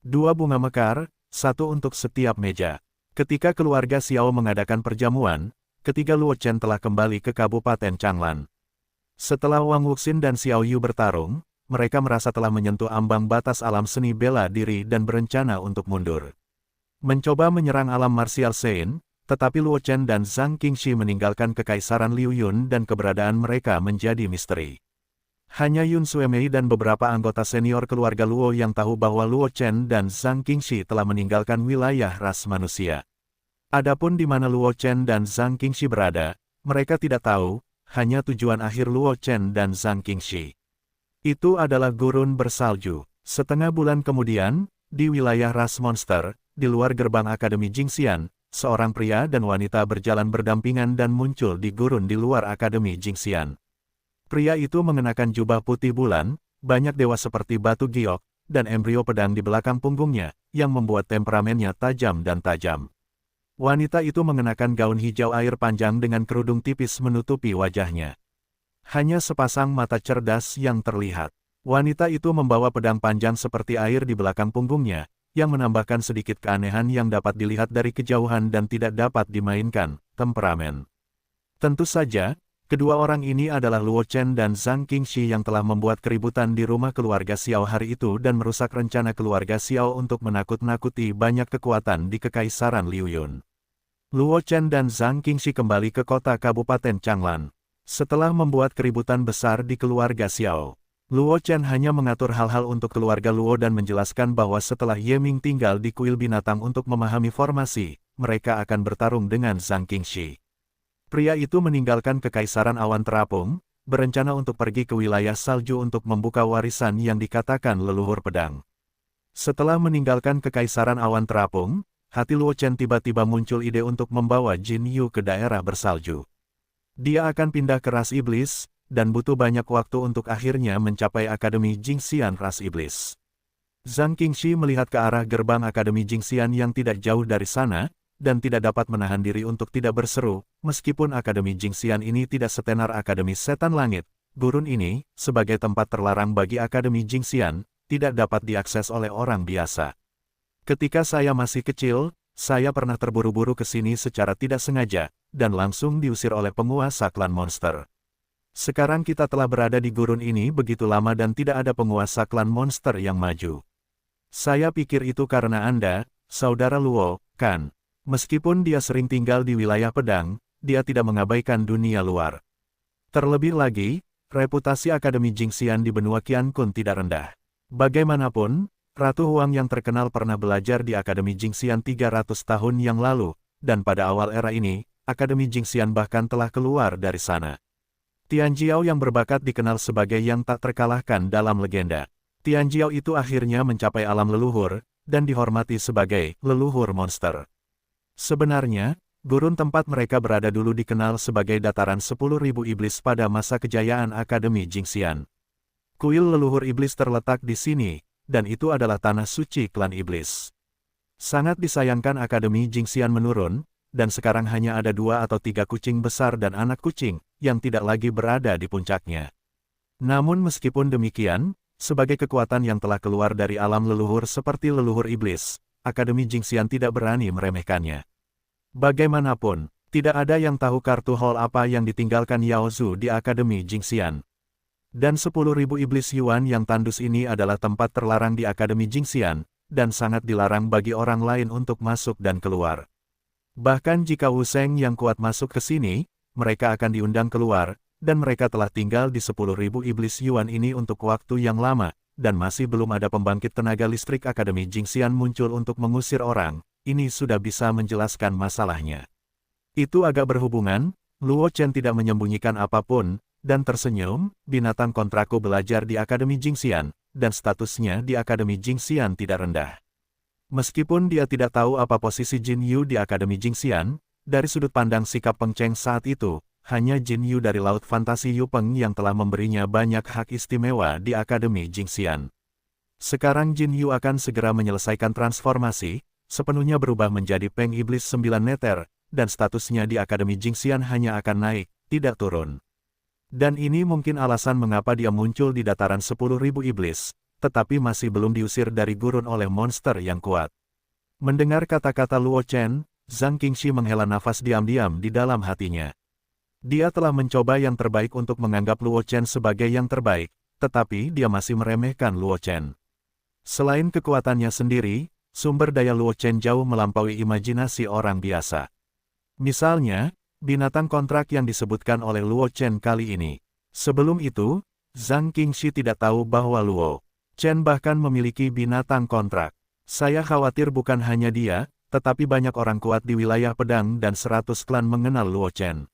2 bunga mekar, 1 untuk setiap meja. Ketika keluarga Xiao mengadakan perjamuan, ketiga Luo Chen telah kembali ke Kabupaten Changlan. Setelah Wang Wuxin dan Xiao Yu bertarung, mereka merasa telah menyentuh ambang batas alam seni bela diri dan berencana untuk mundur. Mencoba menyerang alam martial Sein, tetapi Luo Chen dan Zhang Qingxi meninggalkan kekaisaran Liu Yun dan keberadaan mereka menjadi misteri. Hanya Yun Suemei dan beberapa anggota senior keluarga Luo yang tahu bahwa Luo Chen dan Zhang Qingxi telah meninggalkan wilayah ras manusia. Adapun di mana Luo Chen dan Zhang Qingxi berada, mereka tidak tahu, hanya tujuan akhir Luo Chen dan Zhang Qingxi. Itu adalah gurun bersalju. Setengah bulan kemudian, di wilayah ras monster, di luar gerbang Akademi Jingxian, seorang pria dan wanita berjalan berdampingan dan muncul di gurun di luar Akademi Jingxian. Pria itu mengenakan jubah putih bulan, banyak dewa seperti batu giok, dan embrio pedang di belakang punggungnya, yang membuat temperamennya tajam dan tajam. Wanita itu mengenakan gaun hijau air panjang dengan kerudung tipis menutupi wajahnya. Hanya sepasang mata cerdas yang terlihat. Wanita itu membawa pedang panjang seperti air di belakang punggungnya, yang menambahkan sedikit keanehan yang dapat dilihat dari kejauhan dan tidak dapat dimainkan, temperamen. Tentu saja, kedua orang ini adalah Luo Chen dan Zhang Qingxi yang telah membuat keributan di rumah keluarga Xiao hari itu dan merusak rencana keluarga Xiao untuk menakut-nakuti banyak kekuatan di Kekaisaran Liu Yun. Luo Chen dan Zhang Qingxi kembali ke kota Kabupaten Changlan. Setelah membuat keributan besar di keluarga Xiao, Luo Chen hanya mengatur hal-hal untuk keluarga Luo dan menjelaskan bahwa setelah Ye Ming tinggal di kuil binatang untuk memahami formasi, mereka akan bertarung dengan Zhang Qingxi. Pria itu meninggalkan Kekaisaran Awan Terapung, berencana untuk pergi ke wilayah salju untuk membuka warisan yang dikatakan leluhur pedang. Setelah meninggalkan Kekaisaran Awan Terapung, hati Luo Chen tiba-tiba muncul ide untuk membawa Jin Yu ke daerah bersalju. Dia akan pindah ke ras iblis, dan butuh banyak waktu untuk akhirnya mencapai Akademi Jingxian ras iblis. Zhang Qingxi melihat ke arah gerbang Akademi Jingxian yang tidak jauh dari sana, dan tidak dapat menahan diri untuk tidak berseru, meskipun Akademi Jingxian ini tidak setenar Akademi Setan Langit, gurun ini, sebagai tempat terlarang bagi Akademi Jingxian, tidak dapat diakses oleh orang biasa. Ketika saya masih kecil, saya pernah terburu-buru ke sini secara tidak sengaja, dan langsung diusir oleh penguasa klan monster. Sekarang kita telah berada di gurun ini begitu lama dan tidak ada penguasa klan monster yang maju. Saya pikir itu karena Anda, saudara Luo, kan? Meskipun dia sering tinggal di wilayah pedang, dia tidak mengabaikan dunia luar. Terlebih lagi, reputasi Akademi Jingxian di benua Qiankun tidak rendah. Bagaimanapun, Ratu Huang yang terkenal pernah belajar di Akademi Jingxian 300 tahun yang lalu, dan pada awal era ini, Akademi Jingxian bahkan telah keluar dari sana. Tianjiao yang berbakat dikenal sebagai yang tak terkalahkan dalam legenda. Tianjiao itu akhirnya mencapai alam leluhur, dan dihormati sebagai leluhur monster. Sebenarnya, gurun tempat mereka berada dulu dikenal sebagai dataran 10.000 iblis pada masa kejayaan Akademi Jingxian. Kuil leluhur iblis terletak di sini, dan itu adalah tanah suci klan iblis. Sangat disayangkan Akademi Jingxian menurun, dan sekarang hanya ada 2 atau 3 kucing besar dan anak kucing, yang tidak lagi berada di puncaknya. Namun meskipun demikian, sebagai kekuatan yang telah keluar dari alam leluhur seperti leluhur iblis, Akademi Jingxian tidak berani meremehkannya. Bagaimanapun, tidak ada yang tahu kartu hall apa yang ditinggalkan Yao Zhu di Akademi Jingxian. Dan 10.000 iblis Yuan yang tandus ini adalah tempat terlarang di Akademi Jingxian, dan sangat dilarang bagi orang lain untuk masuk dan keluar. Bahkan jika Wu Sheng yang kuat masuk ke sini, mereka akan diundang keluar, dan mereka telah tinggal di 10.000 iblis Yuan ini untuk waktu yang lama, dan masih belum ada pembangkit tenaga listrik Akademi Jingxian muncul untuk mengusir orang, ini sudah bisa menjelaskan masalahnya. Itu agak berhubungan, Luo Chen tidak menyembunyikan apapun, dan tersenyum, binatang kontrakku belajar di Akademi Jingxian, dan statusnya di Akademi Jingxian tidak rendah. Meskipun dia tidak tahu apa posisi Jin Yu di Akademi Jingxian, dari sudut pandang sikap Peng Cheng saat itu, hanya Jin Yu dari Laut Fantasi Yu Peng yang telah memberinya banyak hak istimewa di Akademi Jingxian. Sekarang Jin Yu akan segera menyelesaikan transformasi, sepenuhnya berubah menjadi Peng Iblis 9 Neter, dan statusnya di Akademi Jingxian hanya akan naik, tidak turun. Dan ini mungkin alasan mengapa dia muncul di dataran 10.000 iblis, tetapi masih belum diusir dari gurun oleh monster yang kuat. Mendengar kata-kata Luo Chen, Zhang Qingxi menghela nafas diam-diam di dalam hatinya. Dia telah mencoba yang terbaik untuk menganggap Luo Chen sebagai yang terbaik, tetapi dia masih meremehkan Luo Chen. Selain kekuatannya sendiri, sumber daya Luo Chen jauh melampaui imajinasi orang biasa. Misalnya, binatang kontrak yang disebutkan oleh Luo Chen kali ini. Sebelum itu, Zhang Qingxi tidak tahu bahwa Luo Chen bahkan memiliki binatang kontrak. Saya khawatir bukan hanya dia, tetapi banyak orang kuat di wilayah pedang dan 100 klan mengenal Luo Chen.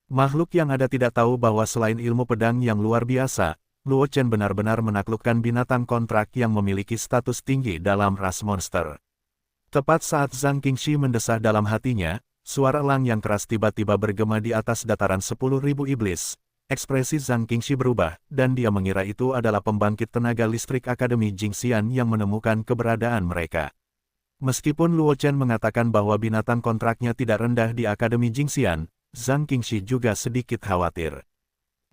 Makhluk yang ada tidak tahu bahwa selain ilmu pedang yang luar biasa, Luo Chen benar-benar menaklukkan binatang kontrak yang memiliki status tinggi dalam ras monster. Tepat saat Zhang Qingxi mendesah dalam hatinya, suara elang yang keras tiba-tiba bergema di atas dataran 10.000 iblis. Ekspresi Zhang Qingxi berubah, dan dia mengira itu adalah pembangkit tenaga listrik Akademi Jingxian yang menemukan keberadaan mereka. Meskipun Luo Chen mengatakan bahwa binatang kontraknya tidak rendah di Akademi Jingxian, Zhang Qingxi juga sedikit khawatir.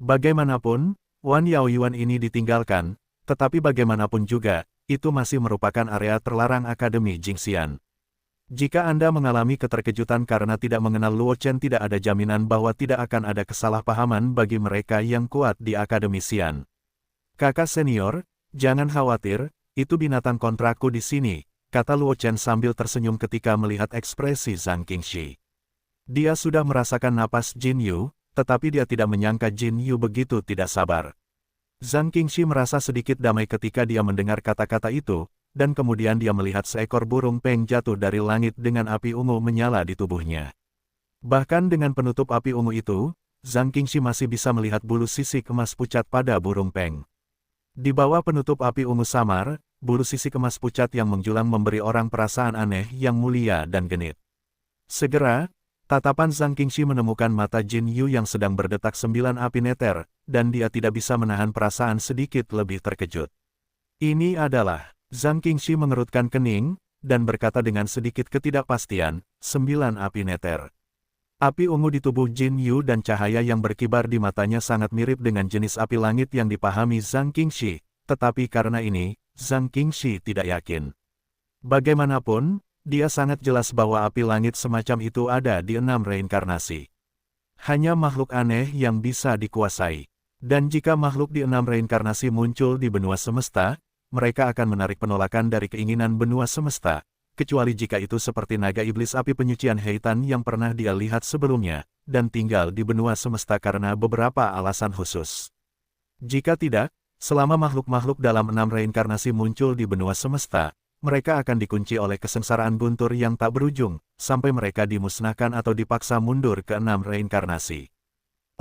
Bagaimanapun, Wan Yaoyuan ini ditinggalkan, tetapi bagaimanapun juga, itu masih merupakan area terlarang Akademi Jingxian. Jika Anda mengalami keterkejutan karena tidak mengenal Luo Chen, tidak ada jaminan bahwa tidak akan ada kesalahpahaman bagi mereka yang kuat di Akademi Xian. Kakak senior, jangan khawatir, itu binatang kontrakku di sini, kata Luo Chen sambil tersenyum ketika melihat ekspresi Zhang Qingxi. Dia sudah merasakan napas Jin Yu, tetapi dia tidak menyangka Jin Yu begitu tidak sabar. Zhang Qingxi merasa sedikit damai ketika dia mendengar kata-kata itu, dan kemudian dia melihat seekor burung peng jatuh dari langit dengan api ungu menyala di tubuhnya. Bahkan dengan penutup api ungu itu, Zhang Qingxi masih bisa melihat bulu sisik emas pucat pada burung peng. Di bawah penutup api ungu samar, bulu sisik emas pucat yang menjulang memberi orang perasaan aneh yang mulia dan genit. Segera, tatapan Zhang Qingxi menemukan mata Jin Yu yang sedang berdetak 9 api neter, dan dia tidak bisa menahan perasaan sedikit lebih terkejut. Ini adalah... Zhang Qingxi mengerutkan kening, dan berkata dengan sedikit ketidakpastian, 9 api neter. Api ungu di tubuh Jin Yu dan cahaya yang berkibar di matanya sangat mirip dengan jenis api langit yang dipahami Zhang Qingxi, tetapi karena ini, Zhang Qingxi tidak yakin. Bagaimanapun, dia sangat jelas bahwa api langit semacam itu ada di 6 reinkarnasi. Hanya makhluk aneh yang bisa dikuasai. Dan jika makhluk di 6 reinkarnasi muncul di benua semesta, mereka akan menarik penolakan dari keinginan benua semesta, kecuali jika itu seperti naga iblis api penyucian Heitan yang pernah dia lihat sebelumnya, dan tinggal di benua semesta karena beberapa alasan khusus. Jika tidak, selama makhluk-makhluk dalam 6 reinkarnasi muncul di benua semesta, mereka akan dikunci oleh kesengsaraan guntur yang tak berujung, sampai mereka dimusnahkan atau dipaksa mundur ke 6 reinkarnasi.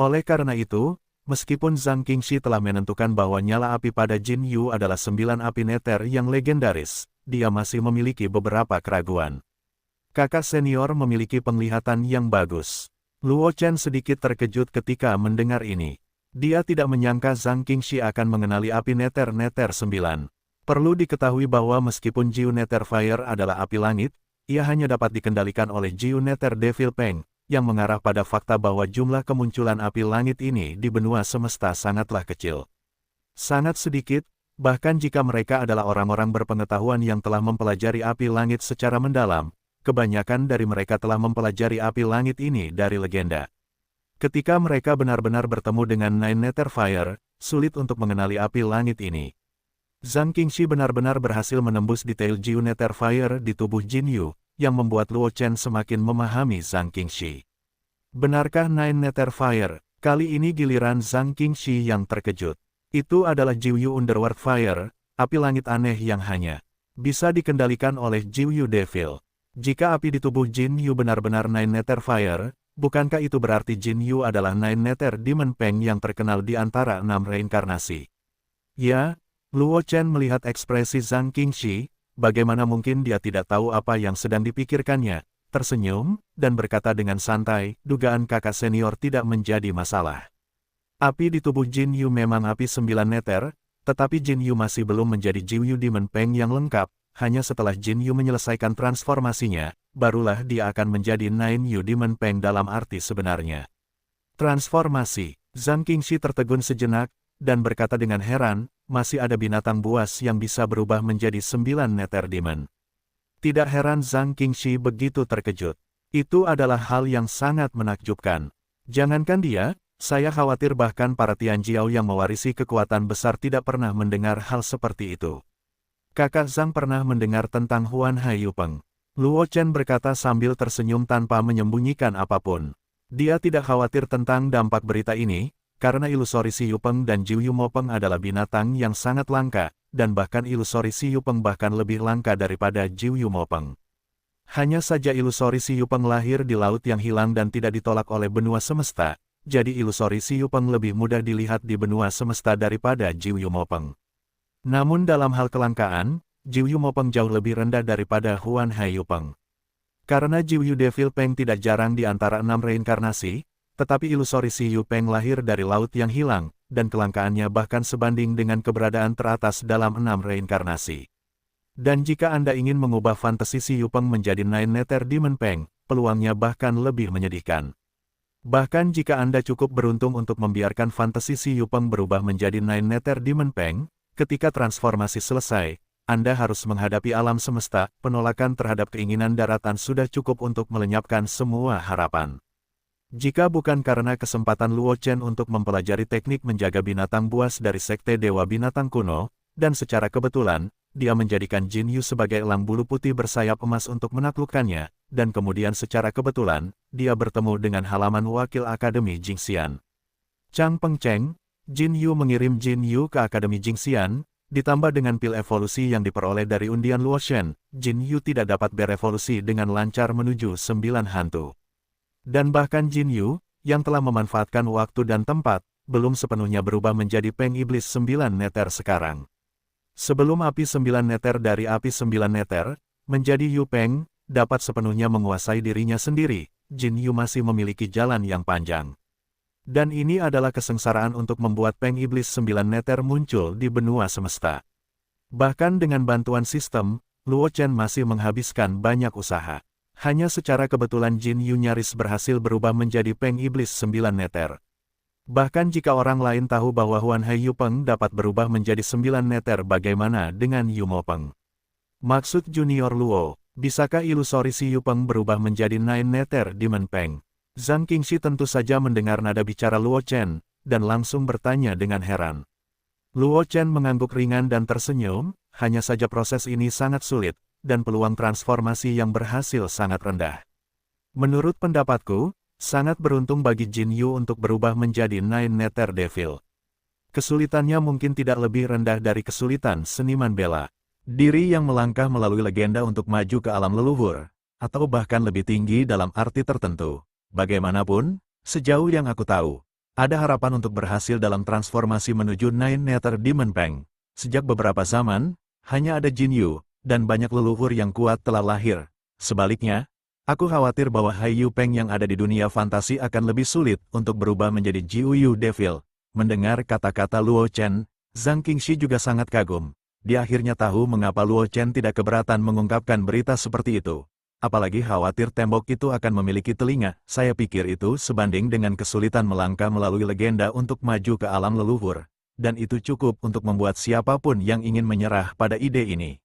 Oleh karena itu, meskipun Zhang Qingxi telah menentukan bahwa nyala api pada Jin Yu adalah 9 api neter yang legendaris, dia masih memiliki beberapa keraguan. Kakak senior memiliki penglihatan yang bagus. Luo Chen sedikit terkejut ketika mendengar ini. Dia tidak menyangka Zhang Qingxi akan mengenali api neter-neter 9. Perlu diketahui bahwa meskipun Jiu Nether Fire adalah api langit, ia hanya dapat dikendalikan oleh Jiu Nether Devil Peng, yang mengarah pada fakta bahwa jumlah kemunculan api langit ini di benua semesta sangatlah kecil. Sangat sedikit, Bahkan jika mereka adalah orang-orang berpengetahuan yang telah mempelajari api langit secara mendalam, kebanyakan dari mereka telah mempelajari api langit ini dari legenda. Ketika mereka benar-benar bertemu dengan Nine Nether Fire, sulit untuk mengenali api langit ini. Zhang Qingxi benar-benar berhasil menembus detail Jiu Nether Fire di tubuh Jin Yu, yang membuat Luo Chen semakin memahami Zhang Qingxi. Benarkah Nine Nether Fire? Kali ini giliran Zhang Qingxi yang terkejut. Itu adalah Jiu Yu Underworld Fire, api langit aneh yang hanya bisa dikendalikan oleh Jiu Yu Devil. Jika api di tubuh Jin Yu benar-benar Nine Nether Fire, bukankah itu berarti Jin Yu adalah Nine Nether Demon Peng yang terkenal di antara 6 reinkarnasi? Ya, Luo Chen melihat ekspresi Zhang Qingxi, bagaimana mungkin dia tidak tahu apa yang sedang dipikirkannya, tersenyum, dan berkata dengan santai, dugaan kakak senior tidak menjadi masalah. Api di tubuh Jin Yu memang api 9 Nether, tetapi Jin Yu masih belum menjadi Jiu Yu Demon Peng yang lengkap, hanya setelah Jin Yu menyelesaikan transformasinya, barulah dia akan menjadi Nine Yu Demon Peng dalam arti sebenarnya. Transformasi. Zhang Qingxi tertegun sejenak, dan berkata dengan heran, masih ada binatang buas yang bisa berubah menjadi 9 Nether Demon. Tidak heran Zhang Qingxi begitu terkejut. Itu adalah hal yang sangat menakjubkan. Jangankan dia, saya khawatir bahkan para Tianjiao yang mewarisi kekuatan besar tidak pernah mendengar hal seperti itu. Kakak Zhang pernah mendengar tentang Huan Hai Yupeng. Luo Chen berkata sambil tersenyum tanpa menyembunyikan apapun. Dia tidak khawatir tentang dampak berita ini, karena ilusori Si Yupeng dan Jiu Yu Mopeng adalah binatang yang sangat langka, dan bahkan ilusori Si Yupeng bahkan lebih langka daripada Jiu Yu Mopeng. Hanya saja ilusori Si Yupeng lahir di laut yang hilang dan tidak ditolak oleh benua semesta, jadi ilusori Si Yupeng lebih mudah dilihat di benua semesta daripada Jiu Yu Mopeng. Namun dalam hal kelangkaan, Jiu Yu Mopeng jauh lebih rendah daripada Huan Hai Yupeng. Karena Jiu Yu Devil Peng tidak jarang di antara 6 reinkarnasi, tetapi ilusori Si Yu Peng lahir dari laut yang hilang, dan kelangkaannya bahkan sebanding dengan keberadaan teratas dalam 6 reinkarnasi. Dan jika Anda ingin mengubah fantasi Si Yu Peng menjadi Nine Nether Demon Peng, peluangnya bahkan lebih menyedihkan. Bahkan jika Anda cukup beruntung untuk membiarkan fantasi Si Yupeng berubah menjadi Nine Nether Demon Peng, ketika transformasi selesai, Anda harus menghadapi alam semesta, penolakan terhadap keinginan daratan sudah cukup untuk melenyapkan semua harapan. Jika bukan karena kesempatan Luo Chen untuk mempelajari teknik menjaga binatang buas dari Sekte Dewa Binatang Kuno, dan secara kebetulan, dia menjadikan Jin Yu sebagai elang bulu putih bersayap emas untuk menaklukkannya, dan kemudian secara kebetulan, dia bertemu dengan halaman wakil Akademi Jingxian. Chang Pengcheng, Jin Yu mengirim Jin Yu ke Akademi Jingxian, ditambah dengan pil evolusi yang diperoleh dari undian Luoshen, Jin Yu tidak dapat berevolusi dengan lancar menuju 9 hantu. Dan bahkan Jin Yu, yang telah memanfaatkan waktu dan tempat, belum sepenuhnya berubah menjadi Peng Iblis 9 Nether sekarang. Sebelum api 9 Nether dari api 9 Nether, menjadi Yu Peng, dapat sepenuhnya menguasai dirinya sendiri, Jin Yu masih memiliki jalan yang panjang. Dan ini adalah kesengsaraan untuk membuat Peng Iblis 9 Nether muncul di benua semesta. Bahkan dengan bantuan sistem, Luo Chen masih menghabiskan banyak usaha. Hanya secara kebetulan Jin Yu nyaris berhasil berubah menjadi Peng Iblis 9 Nether. Bahkan jika orang lain tahu bahwa Huan Hai Yupeng dapat berubah menjadi 9 Nether, bagaimana dengan Yu Mopeng? Maksud Junior Luo, bisakah ilusori Si Yupeng berubah menjadi Nine Nether Demon Peng? Zhang Qingxi tentu saja mendengar nada bicara Luo Chen, dan langsung bertanya dengan heran. Luo Chen mengangguk ringan dan tersenyum, hanya saja proses ini sangat sulit, dan peluang transformasi yang berhasil sangat rendah. Menurut pendapatku, sangat beruntung bagi Jin Yu untuk berubah menjadi Nine Nether Devil. Kesulitannya mungkin tidak lebih rendah dari kesulitan seniman bela diri yang melangkah melalui legenda untuk maju ke alam leluhur, atau bahkan lebih tinggi dalam arti tertentu. Bagaimanapun, sejauh yang aku tahu, ada harapan untuk berhasil dalam transformasi menuju Nine Nether Demon Peng. Sejak beberapa zaman, hanya ada Jin Yu, dan banyak leluhur yang kuat telah lahir. Sebaliknya, aku khawatir bahwa Hai Yu Peng yang ada di dunia fantasi akan lebih sulit untuk berubah menjadi Jiu Yu Devil. Mendengar kata-kata Luo Chen, Zhang Qingxi juga sangat kagum. Dia akhirnya tahu mengapa Luo Chen tidak keberatan mengungkapkan berita seperti itu. Apalagi khawatir tembok itu akan memiliki telinga. Saya pikir itu sebanding dengan kesulitan melangkah melalui legenda untuk maju ke alam leluhur. Dan itu cukup untuk membuat siapapun yang ingin menyerah pada ide ini.